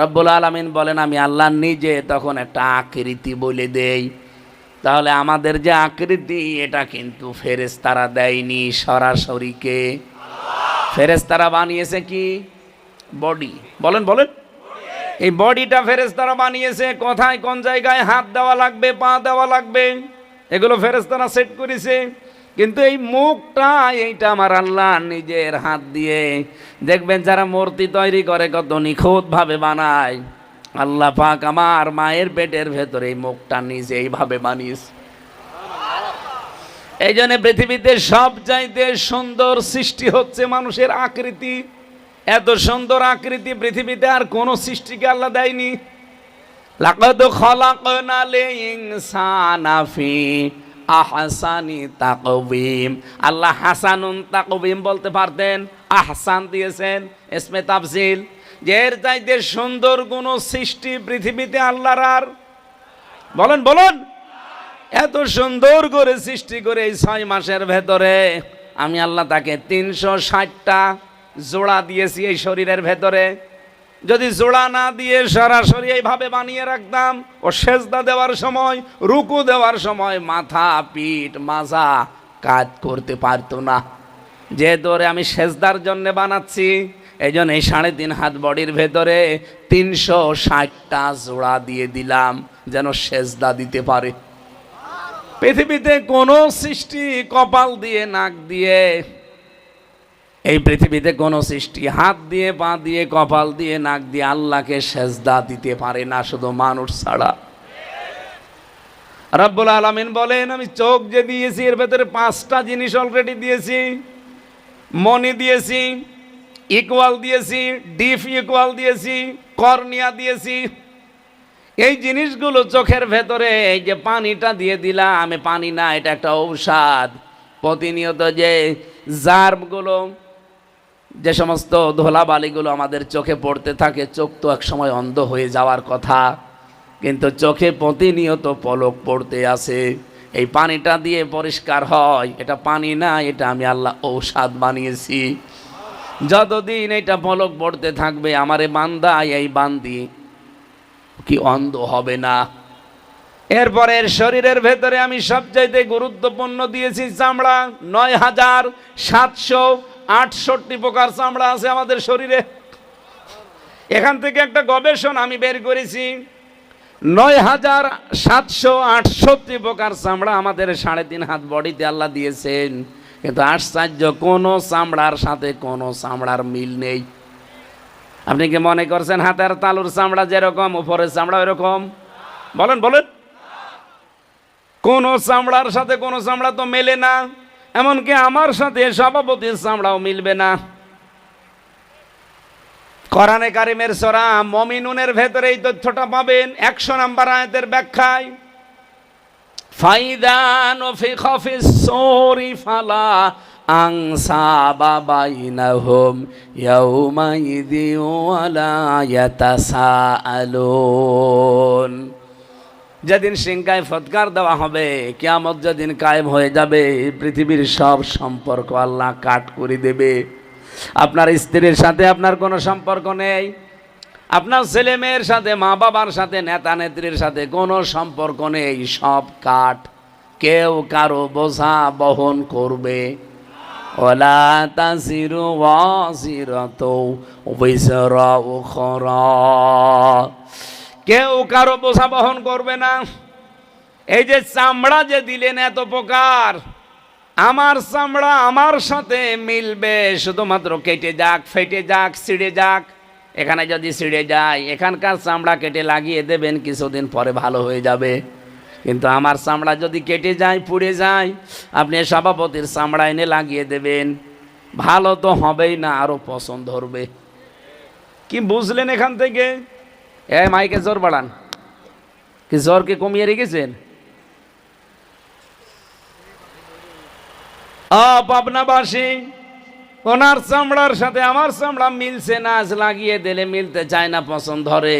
রব্বুল আলামিন বলেন আমি আল্লাহ নিজে তখন একটা আকৃতি বলে দেই। তাহলে আমাদের যে আকৃতি, এটা কিন্তু ফেরেশতারা দেয়নি, সরাসরি কে? ফেরেশতারা বানিয়েছে কি? বডি। বলেন বলেন, এই বডিটা ফেরেশতারা বানিয়েছে। কোথায় কোন জায়গায় হাত দেওয়া লাগবে, পা দেওয়া লাগবে, এগুলো ফেরেশতারা সেট করেছে। কিন্তু এই মুখটা, এইটা আমার আল্লাহ নিজের হাত দিয়ে। দেখবেন যারা মূর্তি তৈরি করে কত নিখুঁতভাবে বানায়। আল্লাহ পাক আমার মায়ের পেটের ভেতরে এই মুখটা নিজে এইভাবে বানিয়েছে। এই জন্য পৃথিবীতে সবচাইতে সুন্দর সৃষ্টি হচ্ছে মানুষের আকৃতি। এত সুন্দর আকৃতি পৃথিবীতে আর কোন সৃষ্টিকে আল্লাহ দেয়নি। লাকাদ খালাকনাল ইনসানা ফি আহসানি তাকওয়িম। আল্লাহ হাসানুন তাকওয়িম বলতে পারতেন, আহসান দিয়েছেন ইসমে তাফজিল। যে এর চাইতে সুন্দর কোন সৃষ্টি পৃথিবীতে আল্লাহর আর? বলেন বলেন, এত সুন্দর করে সৃষ্টি করে এই 6 মাসের ভেতরে আমি আল্লাহ তাকে 360টা জোড়া দিয়েছি এই শরীরের ভেতরে। যদি জোড়া না দিয়ে সরাসরি এইভাবে বানিয়ে রাখতাম, ও সেজদা দেওয়ার সময়, রুকু দেওয়ার সময় মাথা, পিঠ, মাজা কাজ করতে পারতো না। যে ধরে আমি সেজদার জন্য বানাচ্ছি, এই জন্য এই 3.5 হাত বডির ভেতরে 360টা জোড়া দিয়ে দিলাম, যেন সেজদা দিতে পারে। পৃথিবীতে কোনো সৃষ্টি কপাল দিয়ে, নাক দিয়ে, এই পৃথিবীতে কোনো সৃষ্টি হাত দিয়ে, পা দিয়ে, কপাল দিয়ে, নাক দিয়ে আল্লাহকে সেজদা দিতে পারে না, শুধু মানুষ ছাড়া। রব্বুল আলামিন বলেন, আমি চোখ যে দিয়েছি এর ভেতরে 5টা জিনিস অলরেডি দিয়েছি। মনি দিয়েছি, ইকুয়াল দিয়েছি, ডিফ ইকুয়াল দিয়েছি, কর্নিয়া দিয়েছি। এই জিনিসগুলো চোখের ভেতরে, এই যে পানিটা দিয়ে দিলাম, আমি পানি না, এটা একটা ঔষধ। প্রতিনিয়ত যে জার্মগুলো, যে সমস্ত ধুলাবালিগুলো আমাদের চোখে পড়তে থাকে, চোখ তো এক সময় অন্ধ হয়ে যাওয়ার কথা, কিন্তু চোখে প্রতিনিয়ত পলক পড়তে আছে। এই পানিটা দিয়ে পরিষ্কার হয়। এটা পানি না, এটা আমি আল্লাহ ঔষধ বানিয়েছি। যতদিন এটা পলক পড়তে থাকবে, আমারে বান্দা, এই বান্দি কি অন্ধ হবে না। এরপরে এর শরীরের ভেতরে আমি সবচাইতে গুরুত্বপূর্ণ দিয়েছি চামড়া। ৯,৭৬৮ প্রকার চামড়া আছে আমাদের শরীরে। এখান থেকে একটা গবেষণা আমি বের করেছি, ৯,৭৬৮ প্রকার চামড়া আমাদের 3.5 হাত বডিতে আল্লাহ দিয়েছেন। কিন্তু আশ্চর্য, কোনো চামড়ার সাথে কোনো চামড়ার মিল নেই। আপনি কি মনে করছেন হাতের তালুর চামড়া যেরকম, উপরের চামড়া এরকম? বলেন বলেন। কোন চামড়ার সাথে কোন চামড়া তো মেলে না। এমনকি আমার সাথে সভাপতির চামড়াও মিলবে না। কোরআনে কারিমের সূরা মুমিনুনের ভেতরে এই তথ্যটা পাবেন। 100 নম্বর আয়াতের ব্যাখ্যায়, ফাইদা নুফিখা ফিস সূরি ফালা আনসাবা বাইনাহুম ইয়াউমাইযি ওয়ালা ইয়াতাসাআলুন। যেদিন সিংহায় ফৎকার দেওয়া হবে, কিয়ামত যেদিন কায়েম হয়ে যাবে, পৃথিবীর সব সম্পর্ক আল্লাহ কাট করে দেবে। আপনার স্ত্রীর সাথে আপনার কোনো সম্পর্ক নেই, আপনার ছেলে মেয়ের সাথে, মা বাবার সাথে, নেতা নেত্রীর সাথে কোনো সম্পর্ক নেই, সব কাট। কেউ কারো বোঝা বহন করবে। ওয়ালা তাজিরু ওয়াজিরাতু ওয়িজরা উখরা, কেউ কারো বোঝা বহন করবে না। এই যে চামড়া যে দিলেন এত প্রকার, আমার চামড়া আমার সাথে মিলবে শুধুমাত্র কেটে যাক, ফেটে যাক, ছিঁড়ে যাক। এখানে যদি ছিঁড়ে যায়, এখানকার চামড়া কেটে লাগিয়ে দেবেন, কিছুদিন পরে ভালো হয়ে যাবে। কিন্তু আমার চামড়া যদি কেটে যায়, পুড়ে যায়, আপনি সভাপতির চামড়া এনে লাগিয়ে দেবেন, ভালো তো হবেই না, আরো পছন্দ ধরবে। কি বুঝলেন এখান থেকে? মাইকে জোর বাড়ান। কি জোরকে কমিয়ে রেখেছেন? পাবনাবাসী, ওনার চামড়ার সাথে আমার চামড়া মিলছে না, আজ লাগিয়ে দিলে মিলতে চায় না, পছন্দ ধরে।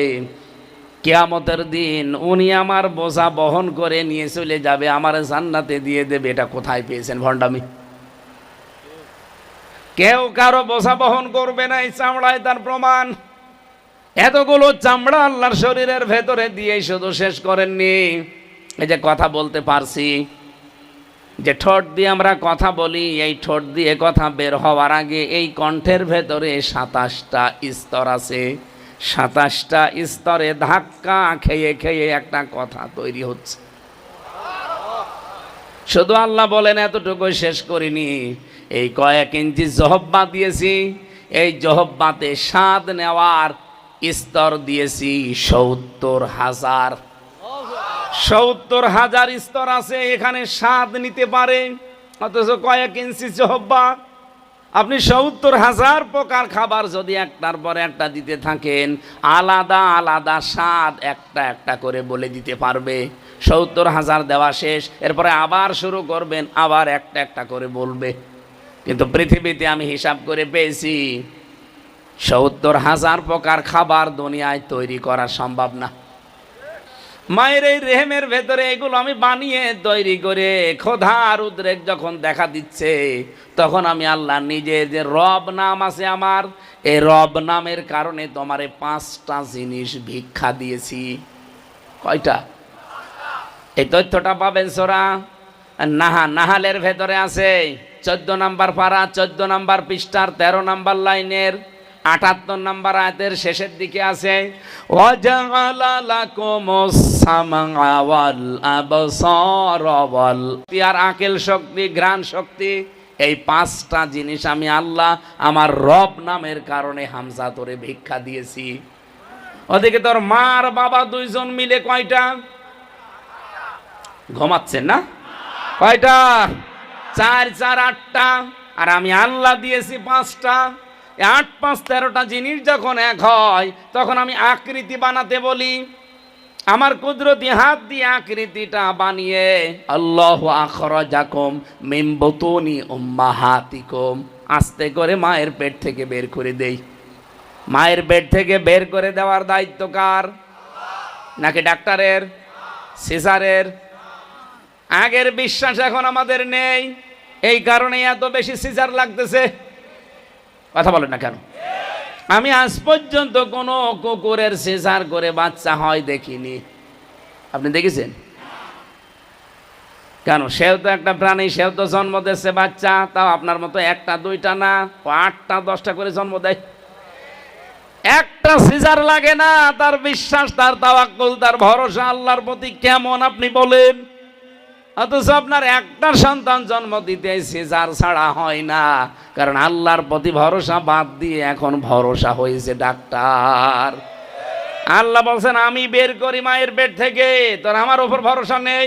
কিয়ামতের দিন উনি আমার বোঝা বহন করে নিয়ে চলে যাবে, আমার জান্নাতে দিয়ে দেবে। এটা কোথায় পেয়েছেন ভণ্ডামি? কেউ কারো বোঝা বহন করবে না, এই চামড়ায় তার প্রমাণ। এতগুলো চামড়া আল্লাহর শরীরের ভেতরে দিয়ে শুধু শেষ করেননি। এই যে কথা বলতে পারছি, যে ঠোঁট দিয়ে আমরা কথা বলি, এই ঠোঁট দিয়ে কথা বের হওয়ার আগে এই কণ্ঠের ভেতরে 27টা স্তর আছে। 27টা স্তরে ধাক্কা খেয়ে খেয়ে একটা কথা তৈরি হচ্ছে। শুধু আল্লাহ বলেন এতটুকু শেষ করিনি, এই কয়েক ইঞ্চি জহব্বা দিয়েছি, এই জহব্বাতে স্বাদ নেওয়ার স্তর দিয়েছি 70,000। 70,000 স্তর আছে, এখানে স্বাদ নিতে পারে। অথচ কয়েক ইঞ্চি জহব্বা, আপনি 70,000 প্রকার খাবার যদি একটার পর একটা দিতে থাকেন, আলাদা আলাদা স্বাদ একটা একটা করে বলে দিতে পারবে। 70,000 দেওয়া শেষ, এরপরে আবার শুরু করবেন, আবার একটা একটা করে বলবে। কিন্তু পৃথিবীতে আমি হিসাব করে পেয়েছি 70,000 প্রকার খাবার দুনিয়ায় তৈরি করা সম্ভব না। মায়ের এই রেহেমের ভেতরে এগুলো আমি বানিয়ে তৈরি করে ক্ষুধার উদ্রেক যখন দেখা দিচ্ছে, তখন আমি আল্লাহ নিজে যে রব নাম আছে আমার, এই রব নামের কারণে তোমারে 5টা জিনিস ভিক্ষা দিয়েছি। কয়টা? এই তথ্যটা পাবেন সূরা নাহালের ভেতরে আছে, 14 নম্বর পারা, 14 নম্বর পৃষ্ঠার 13 নম্বর লাইনের 78 নম্বর আয়াতের শেষের দিকে আছে, ওয়াজআলা লাকুমুস সামআ ওয়াল আবসারা ওয়াল আর আকেল শক্তি, ঘ্রাণ শক্তি, এই 5টা জিনিস আমি আল্লাহ আমার রব নামের কারণে হামজা তোরে ভিক্ষা দিয়েছি। ওদিকে তোর মার বাবা দুইজন মিলে কয়টা? ঘুমাচ্ছেন না? কয়টা? 4 4 8টা, আর আমি আল্লাহ দিয়েছি 5টা। 8 5 13টা জিনিস যখন এক হয়, তখন আমি আকৃতি বানাতে বলি, আমার কুদরতি হাত দিয়ে আকৃতিটা বানিয়ে আল্লাহু আখরাজাকুম মিন বুতুনি উম্মাহাতিকুম, আস্তে করে মায়ের পেট থেকে বের করে দেই। মায়ের পেট থেকে বের করে দেওয়ার দায়িত্ব কার? নাকি ডাক্তারের, সিজারের? আগের বিশ্বাস এখন আমাদের নেই, এই কারণে এত বেশি সিজার লাগতেছে। কথা বলেন না কেন? আমি আজ পর্যন্ত কোনো কুকুরের সিজার করে বাচ্চা হয় দেখিনি। আপনি দেখেছেন? কেন? সেও তো একটা প্রাণী, সেও তো জন্ম দিচ্ছে বাচ্চা, তাও আপনার মতো 1টা 2টা না, ও 8টা 10টা করে জন্ম দেয়। একটা সিজার লাগে না, তার বিশ্বাস, তার তাওয়াক্কুল, তার ভরসা আল্লাহর প্রতি কেমন আপনি বলেন? অথচ আপনার একটা সন্তান জন্ম দিতে সিজার ছাড়া হয় না, কারণ আল্লাহর প্রতি ভরসা বাদ দিয়ে এখন ভরসা হয়েছে ডাক্তার। আল্লাহ বলছেন আমি বের করি মায়ের পেট থেকে, তোর আমার উপর ভরসা নেই।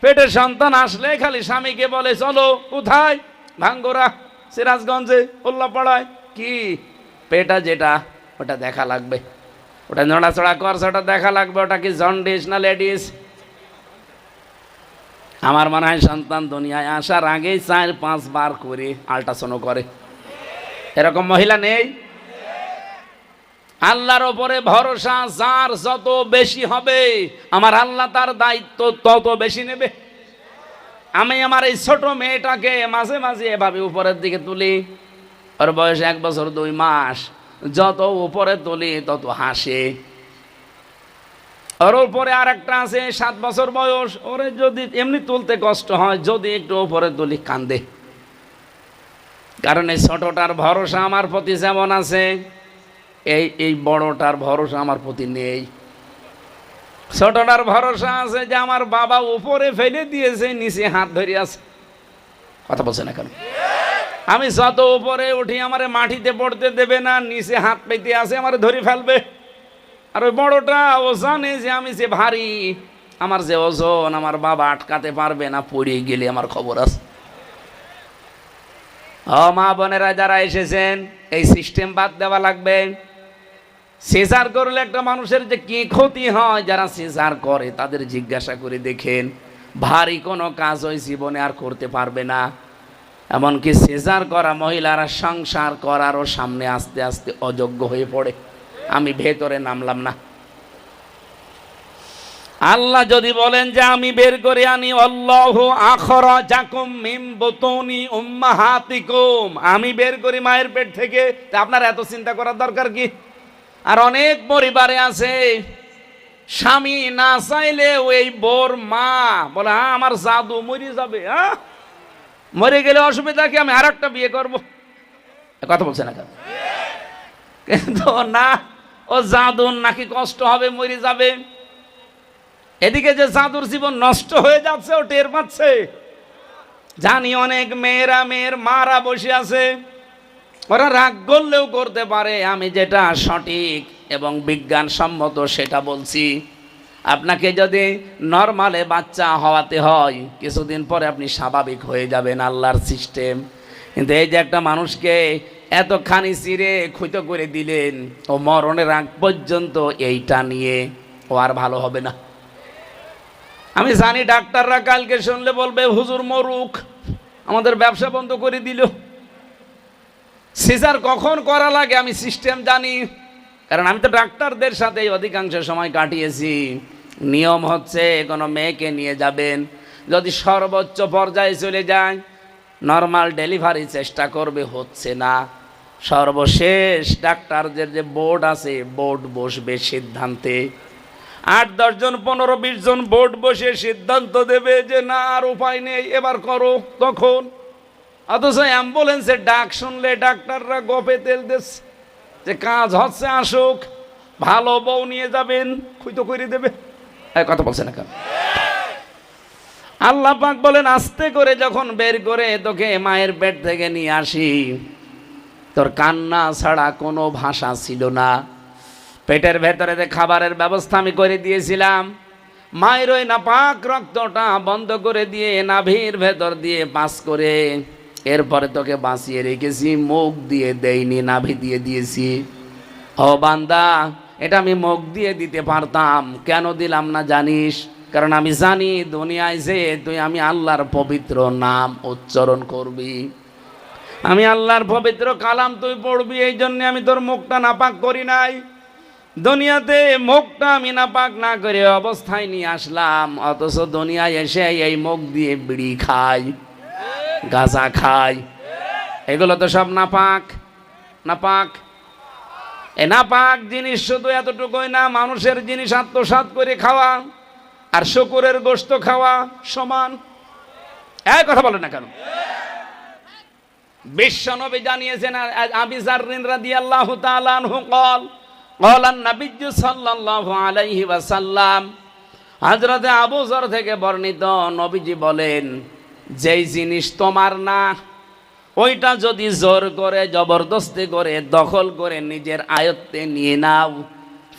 পেটের সন্তান আসলে খালি স্বামীকে বলে চলো কোথায়? ভাঙ্গুরা, সিরাজগঞ্জে, উল্লাপাড়ায়। কি পেটা যেটা ওটা দেখা লাগবে, ওটা নড়াচড়া করছে ওটা দেখা লাগবে, ওটা কি জন্ডিস না লেডিস? আমার মনে হয় সন্তান দুনিয়ায় আসার আগেই 4-5 বার করে আল্ট্রাসাউন্ড করে। এরকম মহিলা নেই? আল্লাহর ওপরে ভরসা যার যত বেশি হবে, আমার আল্লাহ তার দায়িত্ব তত বেশি নেবে। আমি আমার এই ছোট মেয়েটাকে মাঝে মাঝে এভাবে উপরের দিকে তুলি, ওর বয়স 1 বছর 2 মাস, যত উপরে তুলি তত হাসে। ওর উপরে আর একটা আছে 7 বছর বয়স, ওরে যদি এমনি তুলতে কষ্ট হয়, যদি একটু উপরে তুলি কান্দে। কারণ এই ছোটটার ভরসা আমার প্রতি যেমন আছে, এই বড়টার ভরসা আমার প্রতি নেই। ছোটটার ভরসা আছে যে আমার বাবা উপরে ফেলে দিয়েছে, নিচে হাত ধরে আছে। কথা বলছে না কেন? আমি যত উপরে উঠি আমারে মাটিতে পড়তে দেবে না, নিচে হাত পেতে আছে, আমার ধরে ফেলবে। আর ওই বড়টা ও জানে যে আমি যে ভারী, আমার যে ওজন, আমার বাবা আটকাতে পারবে না, পড়ে গেলে আমার খবর আছে। ও মা বোনেরা যারা এসেছেন, এই সিস্টেম বাদ দেওয়া লাগবে। সিজার করলে একটা মানুষের যে কি ক্ষতি হয়, যারা সিজার করে তাদের জিজ্ঞাসা করে দেখেন, ভারী কোনো কাজ ওই জীবনে আর করতে পারবে না। এমনকি সিজার করা মহিলারা সংসার করারও সামনে আস্তে আস্তে অযোগ্য হয়ে পড়ে। আমি ভেতরে নামলাম না। আল্লাহ যদি বলেন যে আমি বের করে আনি, আল্লাহু আখরাজাকুম মিন বুতুনি উম্মাহাতিকুম, আমি বের করি মায়ের পেট থেকে, তা আপনার এত চিন্তা করার দরকার কি? আর অনেক পরিবারে আছে স্বামী না চাইলে ওই বোর মা বলে আমার জাদু মরে যাবে, মরে গেলে অসুবিধা কি, আমি আরেকটা বিয়ে করব। কথা বলছে না কেন? কিন্তু না, ও জাদুর নাকি কষ্ট হবে, মরে যাবে। এদিকে যে জাদুর জীবন নষ্ট হয়ে যাচ্ছে ও টের পাচ্ছে। জানি অনেক মেয়েরা, মেয়ের মারা বসে আছে, ওরা রাগ করলেও করতে পারে, আমি যেটা সঠিক এবং বিজ্ঞানসম্মত সেটা বলছি। আপনাকে যদি নরমালে বাচ্চা হওয়াতে হয়, কিছুদিন পরে আপনি স্বাভাবিক হয়ে যাবেন, আল্লাহর সিস্টেম। কিন্তু এই যে একটা মানুষকে এতখানি চিরে ক্ষুতো করে দিলেন, ও মরণের আগ পর্যন্ত এইটা নিয়ে ও আর ভালো হবে না। আমি জানি ডাক্তাররা কালকে শুনলে বলবে হুজুর মরুক, আমাদের ব্যবসা বন্ধ করে দিল। সিজার কখন করা লাগে আমি সিস্টেম জানি, কারণ আমি তো ডাক্তারদের সাথে অধিকাংশ সময় কাটিয়েছি। নিয়ম হচ্ছে কোনো মেয়েকে নিয়ে যাবেন, যদি সর্বোচ্চ পর্যায়ে চলে যায় নর্মাল ডেলিভারি চেষ্টা করবে, হচ্ছে না, সর্বশেষ ডাক্তারদের যে বোর্ড আছে বোর্ড বসবে সিদ্ধান্তে, 8-10 জন 15-20 জন বোর্ড বসে সিদ্ধান্ত দেবে যে না আর উপায় নেই, এবার করো। তখন অথচ অ্যাম্বুলেন্সের ডাক শুনলে ডাক্তাররা গপে তেল দিচ্ছে যে কাজ হচ্ছে, আসুক, ভালো বউ নিয়ে যাবেন, খুঁতো করে দেবে। কথা বলছে না কেন? আল্লাহ পাক বলেন আস্তে করে যখন বের করে তোকে মায়ের পেট থেকে নিয়ে আসি, তোর কান্না ছাড়া কোনো ভাষা ছিল না। পেটের ভেতরে খাবারের ব্যবস্থা আমি করে দিয়েছিলাম, মায়ের ওই নাপাক রক্তটা বন্ধ করে দিয়ে নাভির ভেতর দিয়ে পাস করে এরপরে তোকে বাঁচিয়ে রেখেছি, মুখ দিয়ে দেইনি, নাভি দিয়ে দিয়েছি। ও বান্দা, এটা আমি মুখ দিয়ে দিতে পারতাম, কেন দিলাম না জানিস? কারণ আমি জানি দুনিয়ায় যে তুই আমি আল্লাহর পবিত্র নাম উচ্চারণ করবি, আমি আল্লাহর পবিত্র কালাম তুই পড়বি, এই জন্য আমি তোর মুখটা নাপাক করি নাই। দুনিয়াতে মুখটা আমি নাপাক না করে অবস্থায় নিয়ে আসলাম, অথচ দুনিয়ায় এসে এই মুখ দিয়ে বিড়ি খাই, গাঁজা খাই, এগুলো তো সব নাপাক। নাপাক এ নাপাক জিনিস শুধু এতটুকুই না, মানুষের জিনিস আত্মসাৎ করে খাওয়া আর শুকুরের গোশত খাওয়া সমান। এই কথা বলেন না কেন? বিশ্বনবী জানিয়েছেন, আবি যার রাদিয়াল্লাহু তাআলা আনহু قال قال النبي সাল্লাল্লাহু আলাইহি ওয়াসাল্লাম, হযরত আবু যর থেকে বর্ণিত, নবীজি বলেন, যেই জিনিস তোমার না ওইটা যদি জোর করে জবরদস্তি করে দখল করে নিজের আয়ত্তে নিয়ে নাও,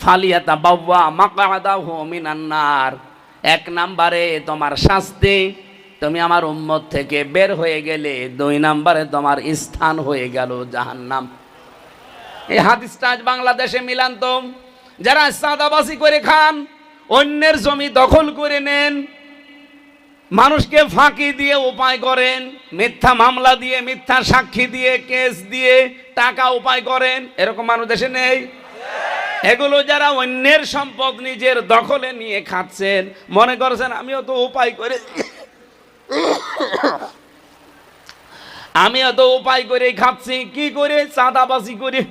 ফালিয়াতাবাওয়া মাকআদাহু মিনান নার, 1 নম্বরে তোমার শাস্তি, তুমি আমার উম্মত থেকে বের হয়ে গেলে, 2 নম্বরে তোমার স্থান হয়ে গেল জাহান্নাম। এই হাদিসটা আজ বাংলাদেশে মিলান তো, যারা সাদাবাজি করে খান, অন্যের জমি দখল করে নেন, মানুষকে ফাঁকি দিয়ে উপায় করেন, মিথ্যা মামলা দিয়ে, মিথ্যা সাক্ষী দিয়ে, কেস দিয়ে টাকা উপায় করেন, এরকম মানুষ দেশে নেই? এগুলো যারা অন্যের সম্পদ নিজের দখলে নিয়ে খাচ্ছেন, মনে করছেন আমিও তো উপায় করে, আমিও তো উপায় করে খাচ্ছি। কি করে? চাঁদাবাজি করে।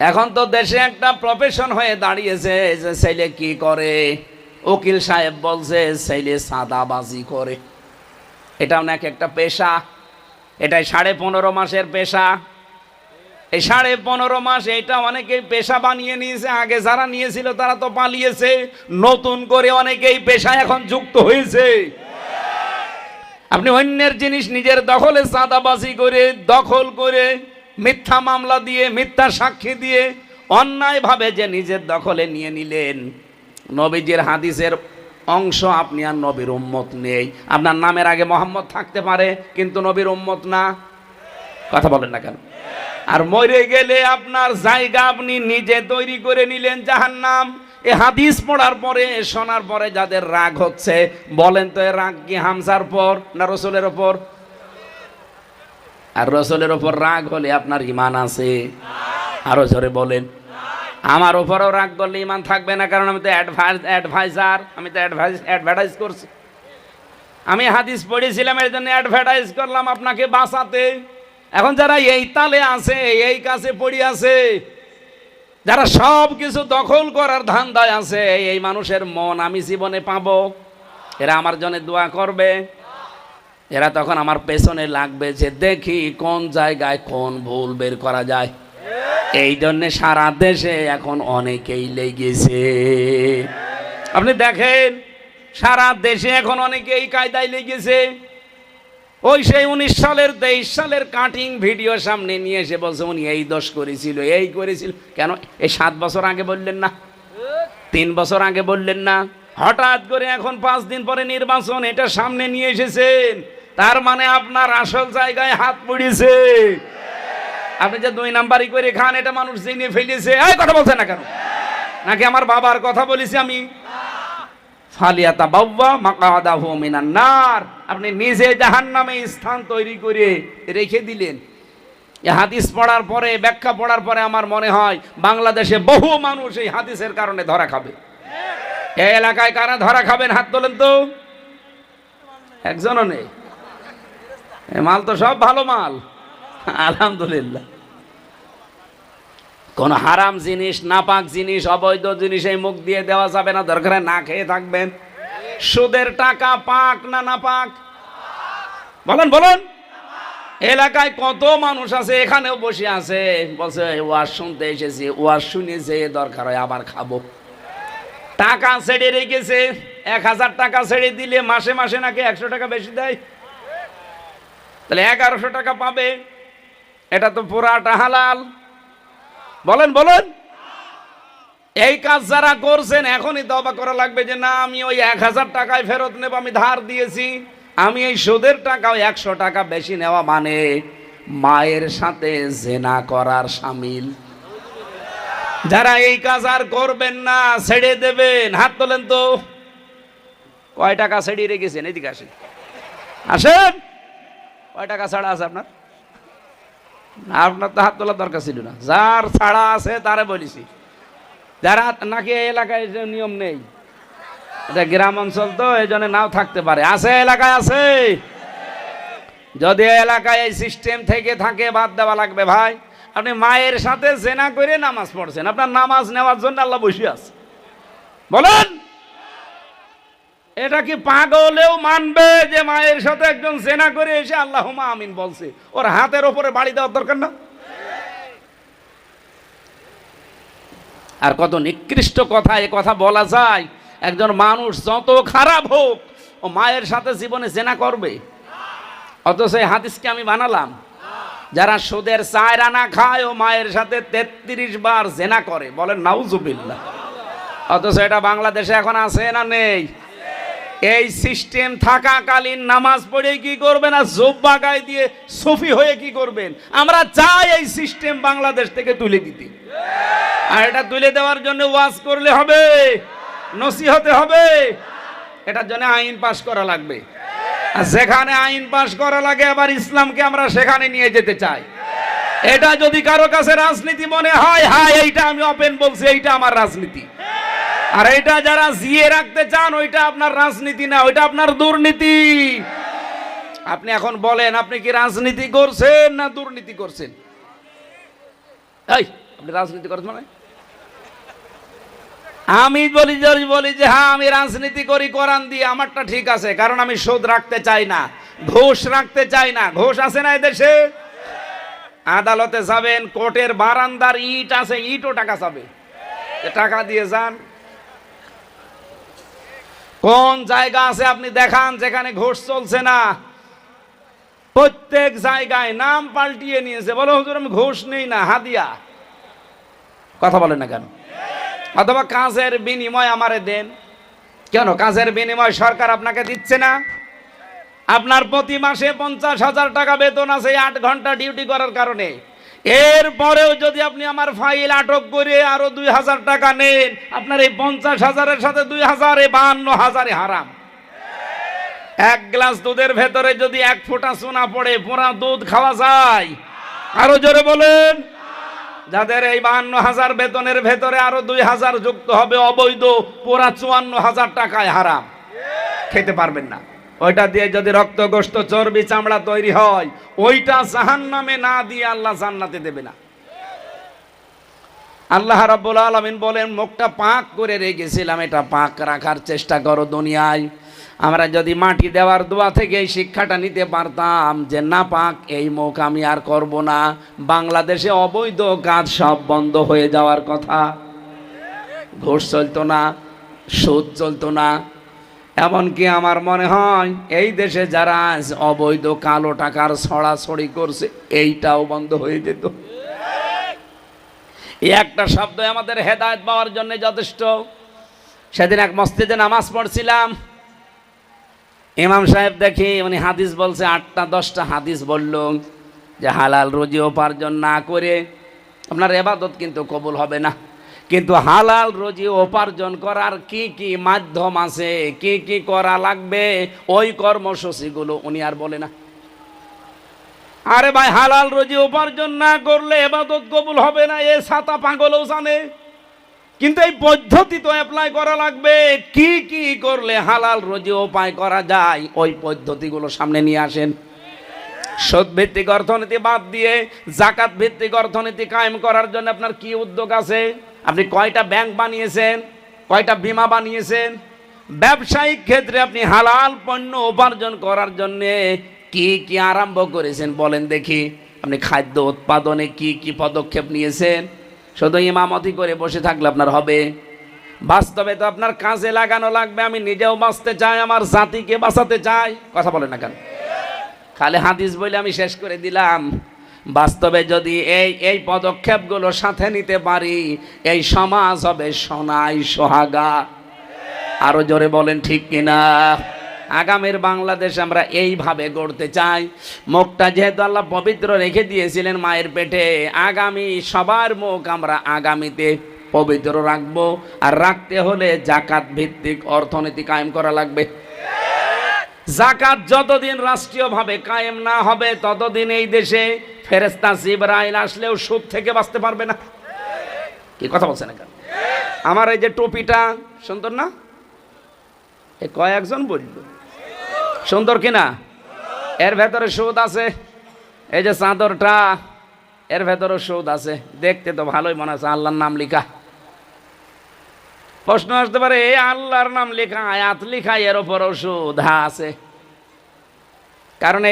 এখন তো দেশে একটা প্রফেশন হয়ে দাঁড়িয়েছে যে ছেলে কি করে, উকিল সাহেব বলছে ছেলে চাঁদাবাজি করে। এটাও নাকি একটা পেশা, এটাই 15.5 মাসের পেশা। এই 15.5 মাস এইটা অনেকেই পেশা বানিয়ে নিয়েছে, আগে যারা নিয়েছিল তারা তো পালিয়েছে, নতুন করে অনেকেই পেশা এখন যুক্ত হয়েছে। আপনি অন্যের জিনিস নিজের দখলে চাঁদাবাজি করে, দখল করে, মিথ্যা মামলা দিয়ে, মিথ্যা সাক্ষী দিয়ে অন্যায়ভাবে যে নিজের দখলে নিয়ে নিলেন, নবীজির হাদিসের অংশ আপনি আর নবীর উম্মত নেই। আপনার নামের আগে মোহাম্মদ থাকতে পারে কিন্তু নবীর উম্মত না। কথা বলেন না কেন? আর মরে গেলে আপনার জায়গা আপনি নিজে তৈরি করে নিলেন জাহান্নাম। এই হাদিস পড়ার পরে, শোনার পরে যাদের রাগ হচ্ছে, বলেন তো এ রাগ কি হামজার পর না রসুলের ওপর? আর রসুলের ওপর রাগ হলে আপনার ঈমান আছে? আরো জোরে বলেন। আমার ওপরও রাগ করলে ঈমান থাকবে না, কারণ আমি তো অ্যাডভাইজার, আমি তো অ্যাডভার্টাইজ করছি। আমি হাদিস পড়েছিলাম, এর জন্য অ্যাডভার্টাইজ করলাম আপনাকে বাঁচাতে। এখন যারা এই তালে আছে, এই কাছে পড়ে আছে, যারা সব কিছু দখল করার ধান্দায় আছে, এই মানুষের মন আমি জীবনে পাবো? এরা আমার জন্য দোয়া করবে? এরা তখন আমার পেছনে লাগবে যে দেখি কোন জায়গায় কোন ভুল বের করা যায়। এই জন্যে সারা দেশে এখন অনেকেই লেগেছে। আপনি দেখেন সারা দেশে এখন অনেকে এই কায়দায় লেগেছে। ওই সেই 19 সালের 23 সালের কাটিং ভিডিও সামনে নিয়ে এসে বলছে উনি এই দোষ করেছিল, এই করেছিল। কেন এই 7 বছর আগে বললেন না? 3 বছর আগে বললেন না? হঠাৎ করে এখন 5 দিন পরে নির্বাচন, এটা সামনে নিয়ে এসেছেন, তার মানে আপনার আসল জায়গায় হাত পড়েছে। আপনি যে 2 নাম্বারই করে খান, এটা মানুষ জেনে ফেলেছে। এই কথা বলছেন না কেন? নাকি আমার বাবার কথা বলেছি আমি? ফালিয়াতাবাওয়া মাকআদাহু মিনান নার, আপনি নিজে জাহান্নামে স্থান তৈরি করে রেখে দিলেন। এই হাদিস পড়ার পরে, ব্যাখ্যা পড়ার পরে আমার মনে হয় বাংলাদেশে বহু মানুষ এই হাদিসের কারণে ধরা খাবে। এই এলাকায় কারা ধরা খাবেন হাত তোলেন তো? একজনও নেই। মাল তো সব ভালো মাল, আলহামদুলিল্লাহ। কোন হারাম জিনিস, নাপাক জিনিস, অবৈধ জিনিস এই মুখ দিয়ে দেওয়া যাবে না, দরকার না খেয়ে থাকবেন। সুদের টাকা পাক না নাপাক? বলেন বলেন। এলাকায় কত মানুষ আছে, এখানেও বসে আছে, বলছে ওয়াজ শুনতে এসেছি, ওয়াজ শুনেছে, দরকার হয় আবার খাবো। টাকা ছেড়ে রেখেছে, 1000 টাকা ছেড়ে দিলে মাসে মাসে নাকি 100 টাকা বেশি দেয়, তাহলে 1100 টাকা পাবে। এটা তো পুরাটা হালাল। বলেন বলেন। এই কাজ যারা করছেন এখনই তওবা করা লাগবে যে না, আমি ওই 1000 টাকায় ফেরত নেব, আমি ধার দিয়েছি, আমি এই সুদের টাকাও 100 টাকা বেশি নেওয়া মানে মায়ের সাথে জেনা করার শামিল। যারা এই কাজ আর করবেন না, ছেড়ে দেবেন, হাত তোলেন তো। কয় টাকা ছেড়ে রেখেছেন? এদিকে আসেন, আসেন। কয় টাকা ছাড়া আছে আপনার? আপনার তো হাত তোলার দরকার ছিল না। যার ছাড়া আছে তারে বলেছি। যারা নাকি এই এলাকায় যে নিয়ম নেই, এটা গ্রাম অঞ্চল তো এই জন্য নাও থাকতে পারে, আছে এলাকায় আছে। যদি এলাকায় এই সিস্টেম থেকে থাকে বাদ দেওয়া লাগবে ভাই। আপনি মায়ের সাথে জেনা করে নামাজ পড়ছেন, আপনার নামাজ নেওয়ার জন্য আল্লাহ বসে আছে। বলেন, এটা কি পাগলেও মানবে যে মায়ের সাথে একজন জেনা করে এসে আল্লাহুম্মা আমিন বলছে? ওর হাতের ওপরে বাড়ি দেওয়ার দরকার না? আর কত নিকৃষ্ট কথা এ কথা বলা যায়। একজন মানুষ যত খারাপ হোক, ও মায়ের সাথে জীবনে জেনা করবে? অথচ এই হাদিসকে আমি বানালাম। যারা সুদের 4 আনা খায় ও মায়ের সাথে 33 বার জেনা করে, বলেন নাউজুবিল্লাহ। অথচ এটা বাংলাদেশে এখন আছে না নেই? এই সিস্টেম থাকাকালীন নামাজ পড়ে কি করবেন আর জুব্বা গায়ে দিয়ে সুফি হয়ে কি করবেন? আমরা চাই এই সিস্টেম বাংলাদেশ থেকে তুলে দিতে। আর এটা তুলে দেওয়ার জন্য ওয়াজ করলে হবে, নসিহতে হবে, এটার জন্য আইন পাশ করা লাগবে। আর যেখানে আইন পাশ করা লাগে আবার ইসলামকে আমরা সেখানে নিয়ে যেতে চাই। এটা যদি কারো কাছে রাজনীতি মনে হয়, হ্যাঁ এইটা আমি ওপেন বলছি, এইটা আমার রাজনীতি। আর এইটা যারা জিয়ে রাখতে চান, ওইটা আপনার রাজনীতি না, ওইটা আপনার দুর্নীতি। আপনি এখন বলেন, আপনি কি রাজনীতি করছেন না দুর্নীতি করছেন? এই আপনি রাজনীতি করছেন মানে? আমি বলি যে হ্যাঁ আমি রাজনীতি করি কোরআন দিয়ে, আমারটা ঠিক আছে, কারণ আমি সুদ রাখতে চাই না, ঘুষ রাখতে চাই না। ঘুষ আছে না এদেশে? আদালতে যাবেন, কোর্টের বারান্দার ইট আছে, ইটও টাকা চাবে, টাকা দিয়ে যান। কোন জায়গা আছে আপনি দেখান যেখানে ঘুষ চলছে না? প্রত্যেক জায়গায় নাম পাল্টিয়ে নিয়েছে, বলো হুজুর আমি ঘুষ নেই না, হাদিয়া। কথা বলেন না কেন? অথবা কাজের বিনিময় আমারে দেন। কেন কাজের বিনিময় সরকার আপনাকে দিচ্ছে না? আপনার প্রতি মাসে 50,000 টাকা বেতন আছে 8 ঘন্টা ডিউটি করার কারণে। এরপরেও যদি আপনি আমার ফাইল আটক করে আরো 2,000 টাকা নেন, আপনার এই 50,000-এর সাথে 2,000 52,000 হারাম। এক গ্লাস দুধের ভেতরে যদি 1 ফোঁটা সোনা পড়ে, পুরা দুধ খাওয়া যায়? আরো জোরে বলেন। যাদের এই 52,000 বেতনের ভেতরে আরো 2,000 যুক্ত হবে অবৈধ, পুরা 54,000 টাকায় হারাম, খেতে পারবেন না। ওইটা দিয়ে যদি রক্ত গোশত চর্বি চামড়া তৈরি হয়, ওইটা জাহান্নামে না দিয়ে আল্লাহ জান্নাতে দেবে না। আল্লাহ রাব্বুল আলামিন বলেন, মুখটা পাক করে রেখেছিলাম, এটা পাক রাখার চেষ্টা করো দুনিয়ায়। আমরা যদি মাটি দেওয়ার দোয়া থেকে এই শিক্ষাটা নিতে পারতাম যে না পাক এই মুখ আমি আর করব না, বাংলাদেশে অবৈধ কাজ সব বন্ধ হয়ে যাওয়ার কথা। ঘুষ চলতো না, সুদ চলতো না, এমনকি আমার মনে হয় এই দেশে যারা অবৈধ কালো টাকার ছড়াছড়ি করছে এইটাও বন্ধ হয়ে যেত। এই একটা শব্দ আমাদের হেদায়েত পাওয়ার জন্য যথেষ্ট। সেদিন এক মসজিদে নামাজ পড়ছিলাম, ইমাম সাহেব দেখি উনি হাদিস বলছে, 8টা-10টা হাদিস বলল যে হালাল রুজি উপার্জন না করে আপনার ইবাদত কিন্তু কবুল হবে না। কিন্তু হালাল রুজি উপার্জন করার কি কি মাধ্যম আছে, কি কি করা লাগবে, ওই কর্মসূচিগুলো উনি আর বলে না। আরে ভাই, হালাল রুজি উপার্জন না করলে ইবাদত কবুল হবে না, এ ছাতা পাগলও জানে। কিন্তু এই পদ্ধতি তো অ্যাপ্লাই করা লাগবে। কি কি করলে হালাল রুজি উপায় করা যায়, ওই পদ্ধতিগুলো সামনে নিয়ে আসেন। সুদ ভিত্তিক অর্থনীতি বাদ দিয়ে জাকাত ভিত্তিক অর্থনীতি কায়েম করার জন্য আপনার কি উদ্যোগ আছে? আপনি কয়টা ব্যাংক বানিয়েছেন, কয়টা বীমা বানিয়েছেন? ব্যবসায়িক ক্ষেত্রে আপনি হালাল পণ্য উপার্জন করার জন্য কি কি আরম্ভ করেছেন বলেন দেখি। আপনি খাদ্য উৎপাদনে কি কি পদক্ষেপ নিয়েছেন? শুধু ইমামতি করে বসে থাকলে আপনার হবে? বাস্তবে তো আপনার কাজে লাগানো লাগবে। আমি নিজেও বাঁচতে চাই, আমার জাতিকে বাঁচাতে চাই। কথা বলেন না কেন? খালি হাদিস বলে আমি শেষ করে দিলাম। বাস্তবে যদি এই পদক্ষেপগুলো সাথে নিতে পারি, এই সমাজ হবে সোনাই সোহাগা। আরো জোরে বলেন ঠিক কিনা? আগামীর বাংলাদেশ আমরা এইভাবে গড়তে চাই। মুখটা যেহেতু আল্লাহ পবিত্র রেখে দিয়েছিলেন মায়ের পেটে, আগামী সবার মুখ আমরা আগামীতে পবিত্র রাখবো। আর রাখতে হলে জাকাত ভিত্তিক অর্থনীতি কায়েম করা লাগবে। জাকাত যতদিন রাষ্ট্রীয়ভাবে কায়েম না হবে, ততদিন এই দেশে ফেরেশতা জিবরাইল আসলেও সুদ থেকে বাঁচতে পারবে না। কি কথা বলছেন না? আমার এই যে টুপিটা সুন্দর না? এ কয়েকজন বলল সুন্দর কিনা? এর ভেতরে সুদ আছে। এই যে চাদরটা, এর ভেতরে সুদ আছে। দেখতে তো ভালোই মনে আছে, আল্লাহর নাম লেখা। প্রশ্ন আসতে পারে, এই আল্লাহর নাম লেখা, আয়াত লেখা, এর ওপরও সুদ? হ্যাঁ আছে। কারণ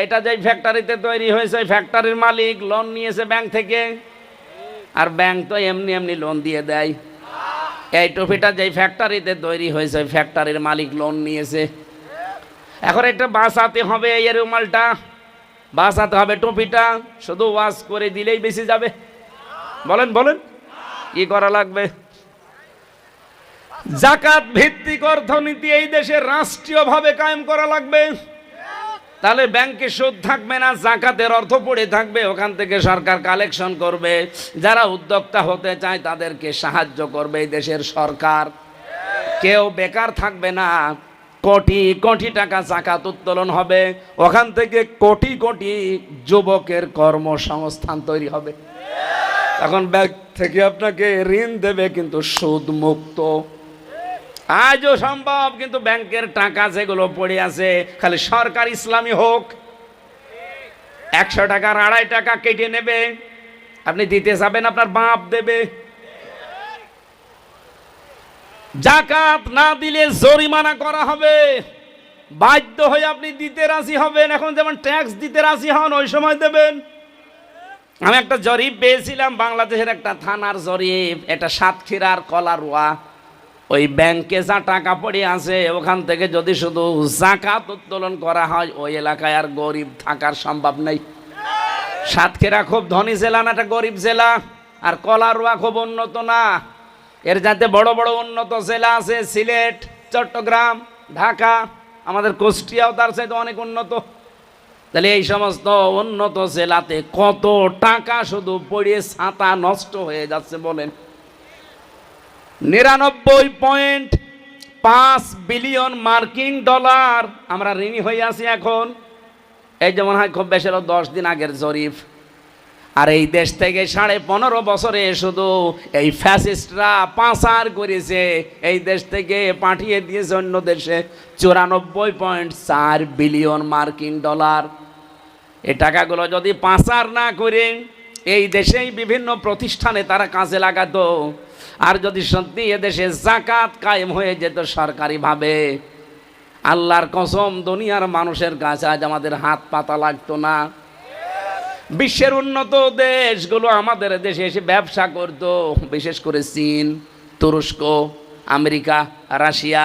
এইটা যে ফ্যাক্টরিতে তৈরি হয়েছে, ওই ফ্যাক্টরির মালিক লোন নিয়েছে ব্যাংক থেকে, আর ব্যাংক তো এমনি এমনি লোন দিয়ে দেয়। এই টুপিটা যেই ফ্যাক্টরিতে তৈরি হয়েছে, ওই ফ্যাক্টরির মালিক লোন নিয়েছে। এখন এটা বাঁচাতে হবে, এই রুমালটা বাঁচাতে হবে, টুপিটা শুধু ওয়াশ করে দিলেই বেশি যাবে? বলেন বলেন, কি করা লাগবে? জাকাত ভিত্তিক অর্থনীতি এই দেশে রাষ্ট্রীয়ভাবে কায়েম করা লাগবে। তাহলে ব্যাংকে সুদ থাকবে না, জাকাতের অর্থ পড়ে থাকবে, ওখান থেকে সরকার কালেকশন করবে। যারা উদ্যোক্তা হতে চায় তাদেরকে সাহায্য করবে এই দেশের সরকার। কেউ বেকার থাকবে না। কোটি কোটি টাকা জাকাত উত্তোলন হবে, ওখান থেকে কোটি কোটি যুবকের কর্মসংস্থান তৈরি হবে। তখন ব্যাংক থেকে আপনাকে ঋণ দেবে, কিন্তু সুদ মুক্ত। আজও সম্ভব, কিন্তু ব্যাংকের টাকা যেগুলো পড়ে আছে, খালি সরকার ইসলামী হোক, 100 টাকার 2.5 টাকা কেটে নেবে। আপনি দিতে যাবেন, আপনার বাপ দেবে। জাকাত না দিলে জরিমানা করা হবে, বাধ্য হয়ে আপনি দিতে রাজি হবেন। এখন যেমন ট্যাক্স দিতে রাজি হন, ওই সময় দেবেন। আমি একটা জরিপ পেয়েছিলাম, বাংলাদেশের একটা থানার জরিপ, এটা সাতক্ষীরার কলারোয়া। ওই ব্যাংকে যা টাকা পড়ে আছে, ওখান থেকে যদি শুধু জাকাত উত্তোলন করা হয়, ওই এলাকায় আর গরিব থাকার সম্ভব নেই। সাতক্ষীরা খুব ধনী জেলা না, একটা গরিব জেলা। আর কলারোয়া খুব উন্নত না। এর যাতে বড় বড় উন্নত জেলা আছে, সিলেট, চট্টগ্রাম, ঢাকা, আমাদের কুষ্টিয়াও তার চাইতে অনেক উন্নত। তাহলে এই সমস্ত উন্নত জেলাতে কত টাকা শুধু পড়ে ছাতা নষ্ট হয়ে যাচ্ছে বলেন? 99.5 বিলিয়ন মার্কিন ডলার আমরা ঋণী হয়ে আছি এখন। এই যেমন হয় খুব বেশি 10 দিন আগের জরিপ। আর এই দেশ থেকে 15.5 বছরে শুধু এই ফ্যাসিস্টরা পাচার করেছে, এই দেশ থেকে পাঠিয়ে দিয়েছে অন্য দেশে 94.4 বিলিয়ন মার্কিন ডলার। এই টাকাগুলো যদি পাচার না করে এই দেশেই বিভিন্ন প্রতিষ্ঠানে তারা কাজে লাগাতো, আর যদি সত্যি এদেশে জাকাত কায়েম হয়ে যেত সরকারিভাবে, আল্লাহর কসম দুনিয়ার মানুষের কাছে আজ আমাদের হাত পাতা লাগতো না। বিশ্বের উন্নত দেশগুলো আমাদের দেশে এসে ব্যবসা করত, বিশেষ করে চীন, তুরস্ক, আমেরিকা, রাশিয়া।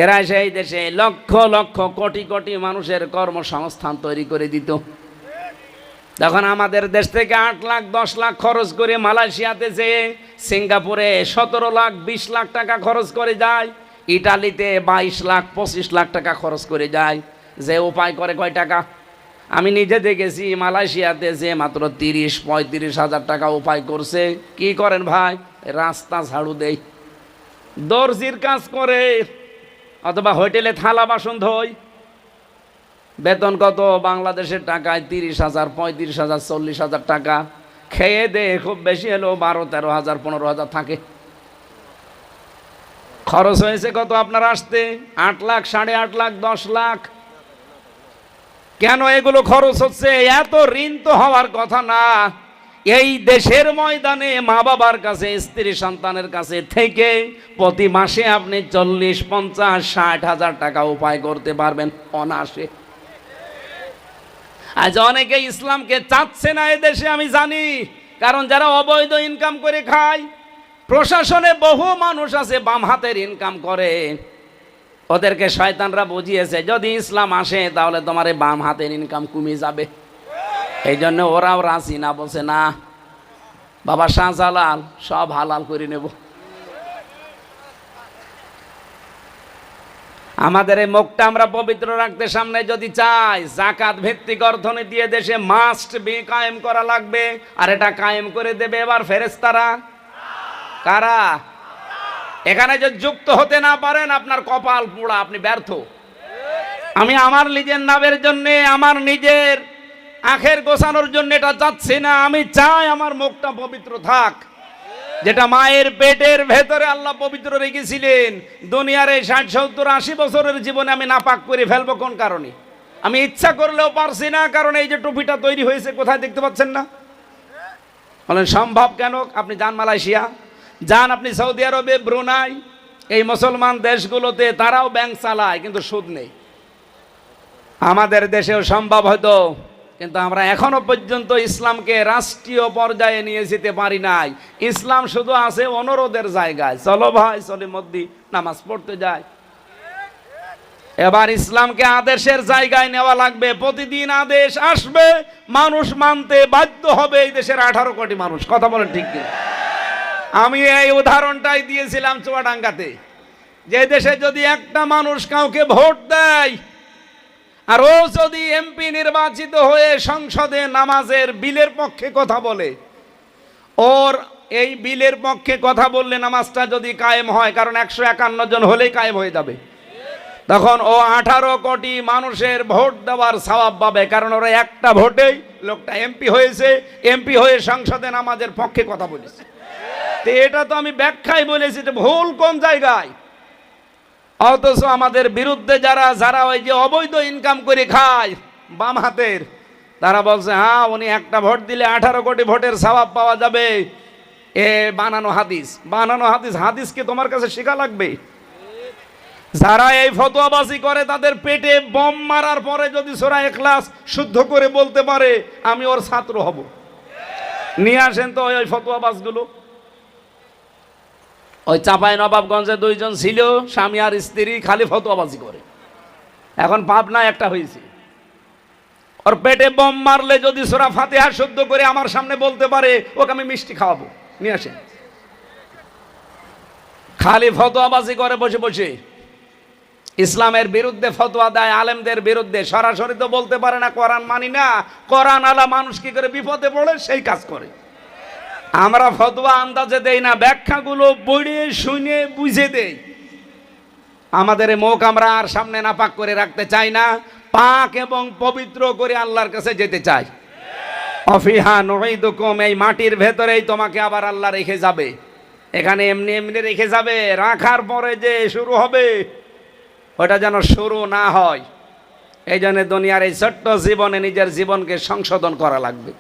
এরা সেই দেশে লক্ষ লক্ষ কোটি কোটি মানুষের কর্মসংস্থান তৈরি করে দিত। তখন আমাদের দেশ থেকে 8 লাখ 10 লাখ খরচ করে মালয়েশিয়াতে যেয়ে, সিঙ্গাপুরে 17 লাখ 20 লাখ টাকা খরচ করে যায়, ইটালিতে 22 লাখ 25 লাখ টাকা খরচ করে যায়। যে উপায় করে কয় টাকা? আমি নিজে দেখেছি মালয়েশিয়াতে যে মাত্র 30-35 হাজার টাকা উপায় করছে। কি করেন ভাই? রাস্তা ঝাড়ু দেয়, দর্জির কাজ করে, অথবা হোটেলে থালা বাসন ধোয়। বেতন কত বাংলাদেশের টাকায়? 30,000, 35,000, 40,000 টাকা। খেয়ে দে খুব বেশি হলেও 12-13,000, 15,000 থাকে। খরচ হয়েছে কত আপনার আসতে? 8 লাখ, 8.5 লাখ, 10 লাখ। কেন এগুলো খরচ হচ্ছে? এত ঋণ তো হওয়ার কথা না। এই দেশের ময়দানে মা বাবার কাছে, স্ত্রী সন্তানের কাছে থেকে প্রতি মাসে আপনি 40, 50, 60,000 টাকা উপায় করতে পারবেন অনায়াসে। আজ অনেকে ইসলামকে চাচ্ছে না এদেশে, আমি জানি। কারণ যারা অবৈধ ইনকাম করে খায়, প্রশাসনে বহু মানুষ আছে বাম হাতের ইনকাম করে, ওদেরকে শয়তানরা বুঝিয়েছে যদি ইসলাম আসে তাহলে তোমার এই বাম হাতের ইনকাম কমে যাবে। এই জন্য ওরাও রাজি না, বলছে না বাবা শাহজালাল সব হালাল করে নেব। আমাদের এই মুখটা আমরা পবিত্র রাখতে সামনে যদি চাই, যাকাত ভিত্তিক অর্থনীতি দেশে মাস্ট বি কায়েম করা লাগবে। আর এটা কায়েম করে দেবে এবার ফেরেশতারা। কারা? এখানে যদি যুক্ত হতে না পারেন আপনার কপাল পোড়া, আপনি ব্যর্থ। আমি আমার নিজের নামের জন্য, আমার নিজের আখের গোছানোর জন্য এটা চাচ্ছি না। আমি চাই আমার মুখটা পবিত্র থাক। যেটা মায়ের পেটের ভেতরে আল্লাহ পবিত্র রেখেছিলেন, দুনিয়ার এই 60, 70, 80 বছরের জীবনে আমি নাপাক করে ফেলবো কোন কারণে? আমি ইচ্ছা করলেও পারছি না। কারণ এই যে টুপিটা তৈরি হয়েছে, কোথায় দেখতে পাচ্ছেন না? বলেন সম্ভব কেন? আপনি যান মালয়েশিয়া, যান আপনি সৌদি আরবে, ব্রুনাই, এই মুসলমান দেশগুলোতে, তারাও ব্যাংক চালায় কিন্তু সুদ নেই। আমাদের দেশেও সম্ভব হয়তো, কিন্তু আমরা এখনো পর্যন্ত ইসলামকে রাষ্ট্রীয় পর্যায়ে নিয়ে যেতে পারি নাই। ইসলাম শুধু আছে অনুরোধের জায়গায়, চলো ভাই চলে মধ্যে নামাজ পড়তে যায়। এবার ইসলামকে আদেশের জায়গায় নেওয়া লাগবে। প্রতিদিন আদেশ আসবে, মানুষ মানতে বাধ্য হবে। এই দেশের 18 কোটি মানুষ, কথা বলেন ঠিক কি? আমি এই উদাহরণটাই দিয়েছিলাম চুয়াডাঙ্গাতে, যে দেশে যদি একটা মানুষ কাউকে ভোট দেয় আর ও যদি এমপি নির্বাচিত হয়ে সংসদে নামাজের বিলের পক্ষে কথা বলে, ওর এই বিলের পক্ষে কথা বললে নামাজটা যদি কায়েম হয়, কারণ 151 জন হলেই কায়েম হয়ে যাবে, তখন ও 18 কোটি মানুষের ভোট দেওয়ার সওয়াব পাবে। কারণ ওরা একটা ভোটেই লোকটা এমপি হয়েছে, এমপি হয়ে সংসদে নামাজের পক্ষে কথা বলেছে। তো এটা তো আমি ব্যাখ্যায় বলেছি, এটা ভুল কোন জায়গায়? অথচ আমাদের বিরুদ্ধে যারা ওই যে অবৈধ ইনকাম করে খায় বাম হাতের, তারা বলছে হ্যাঁ উনি একটা ভোট দিলে 18 কোটি ভোটের সওয়াব পাওয়া যাবে। এ বানানো হাদিস, বানানো হাদিস। হাদিসকে তোমার কাছে শেখা লাগবে। যারা এই ফতোয়াবাজি করে তাদের পেটে বম মারার পরে যদি সূরা ইখলাস শুদ্ধ করে বলতে পারে, আমি ওর ছাত্র হব। নিয়ে আসেন তো ওই ফতোয়াবাজগুলো। ওই চাঁপাই নবাবগঞ্জে 2 জন ছিল, স্বামী আর স্ত্রী, খালি ফতোয়াবাজি করে। এখন পাবনা একটা হয়েছে, ওর পেটে বম মারলে যদি সূরা ফাতিহা শুদ্ধ করে আমার সামনে বলতে পারে, ওকে আমি মিষ্টি খাওয়াবো। নিয়ে আসেন। খালি ফতোয়াবাজি করে বসে বসে, ইসলামের বিরুদ্ধে ফতোয়া দেয়, আলেমদের বিরুদ্ধে। সরাসরি তো বলতে পারে না কোরআন মানি না। কোরআন আলা মানুষ কি করে বিপদে পড়ে সেই কাজ করে। আমরা ফতোয়া আন্দাজে দেই না, ব্যাখ্যাগুলো পড়ে শুনে বুঝে দেই। আমাদের মুখ আমরা আর সামনে নাপাক করে রাখতে চাই না, পাক এবং পবিত্র করে আল্লাহর কাছে যেতে চাই। অফিহা নুঈদুকুম, এই মাটির ভেতরেই তোমাকে আবার আল্লাহ রেখে যাবে। এখানে এমনি এমনি রেখে যাবে, রাখার পরে যে শুরু হবে ওটা যেন শুরু না হয়। এই জন্য দুনিয়ার এই ছোট্ট জীবনে নিজের জীবনকে সংশোধন করা লাগবে।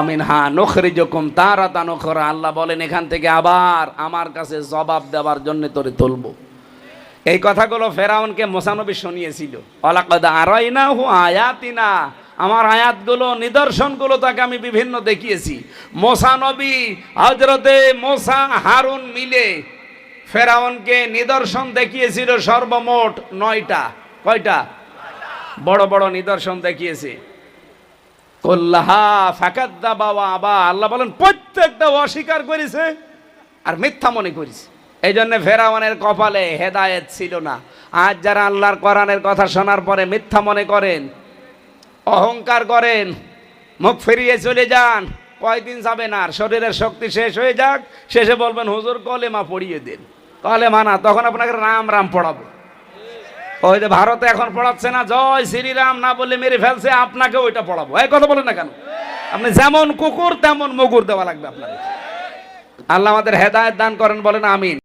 আমিনহা নুখরিজুকুম তারাতান উখরা, আল্লাহ বলেন এখান থেকে আবার আমার কাছে জবাব দেওয়ার জন্য তোরে তুলব। এই কথাগুলো ফেরাউনকে মুসা নবী শুনিয়েছিল। ওয়ালাকাদ আরাইনাহু আয়াতিনা, আমার আয়াতগুলো, নিদর্শনগুলো তাকে আমি বিভিন্ন দেখিয়েছি। মুসা নবী, হযরতে মুসা, হারুন মিলে ফেরাউনকে নিদর্শন দেখিয়েছিল সর্বমোট 9টা। কয়টা? বড় বড় নিদর্শন দেখিয়েছে। কুল্লাহা ফাকাদ্দাবা ওয়া আবা, আল্লাহ বলেন প্রত্যেকটা অস্বীকার করেছে আর মিথ্যা মনে করেছে। এই জন্য ফেরাউনের কপালে হেদায়েত ছিল না। আজ যারা আল্লাহর কোরআনের কথা শোনার পরে মিথ্যা মনে করেন, অহংকার করেন, মুখ ফিরিয়ে চলে যান, কয়দিন যাবে না, আর শরীরের শক্তি শেষ হয়ে যাক, শেষে বলবেন হুজুর কলেমা পড়িয়ে দেন। কলেমা না, তখন আপনাকে রাম রাম পড়াবো। ওই যে ভারতে এখন পড়াচ্ছে না, জয় শ্রীরাম না বললে মেরে ফেলছে, আপনাকে ওইটা পড়াবো। এই কথা বলেন না কেন? আপনি যেমন কুকুর তেমন মুগুর দেওয়া লাগবে আপনাকে। আল্লাহ আমাদের হেদায়েত দান করেন, বলেন আমিন।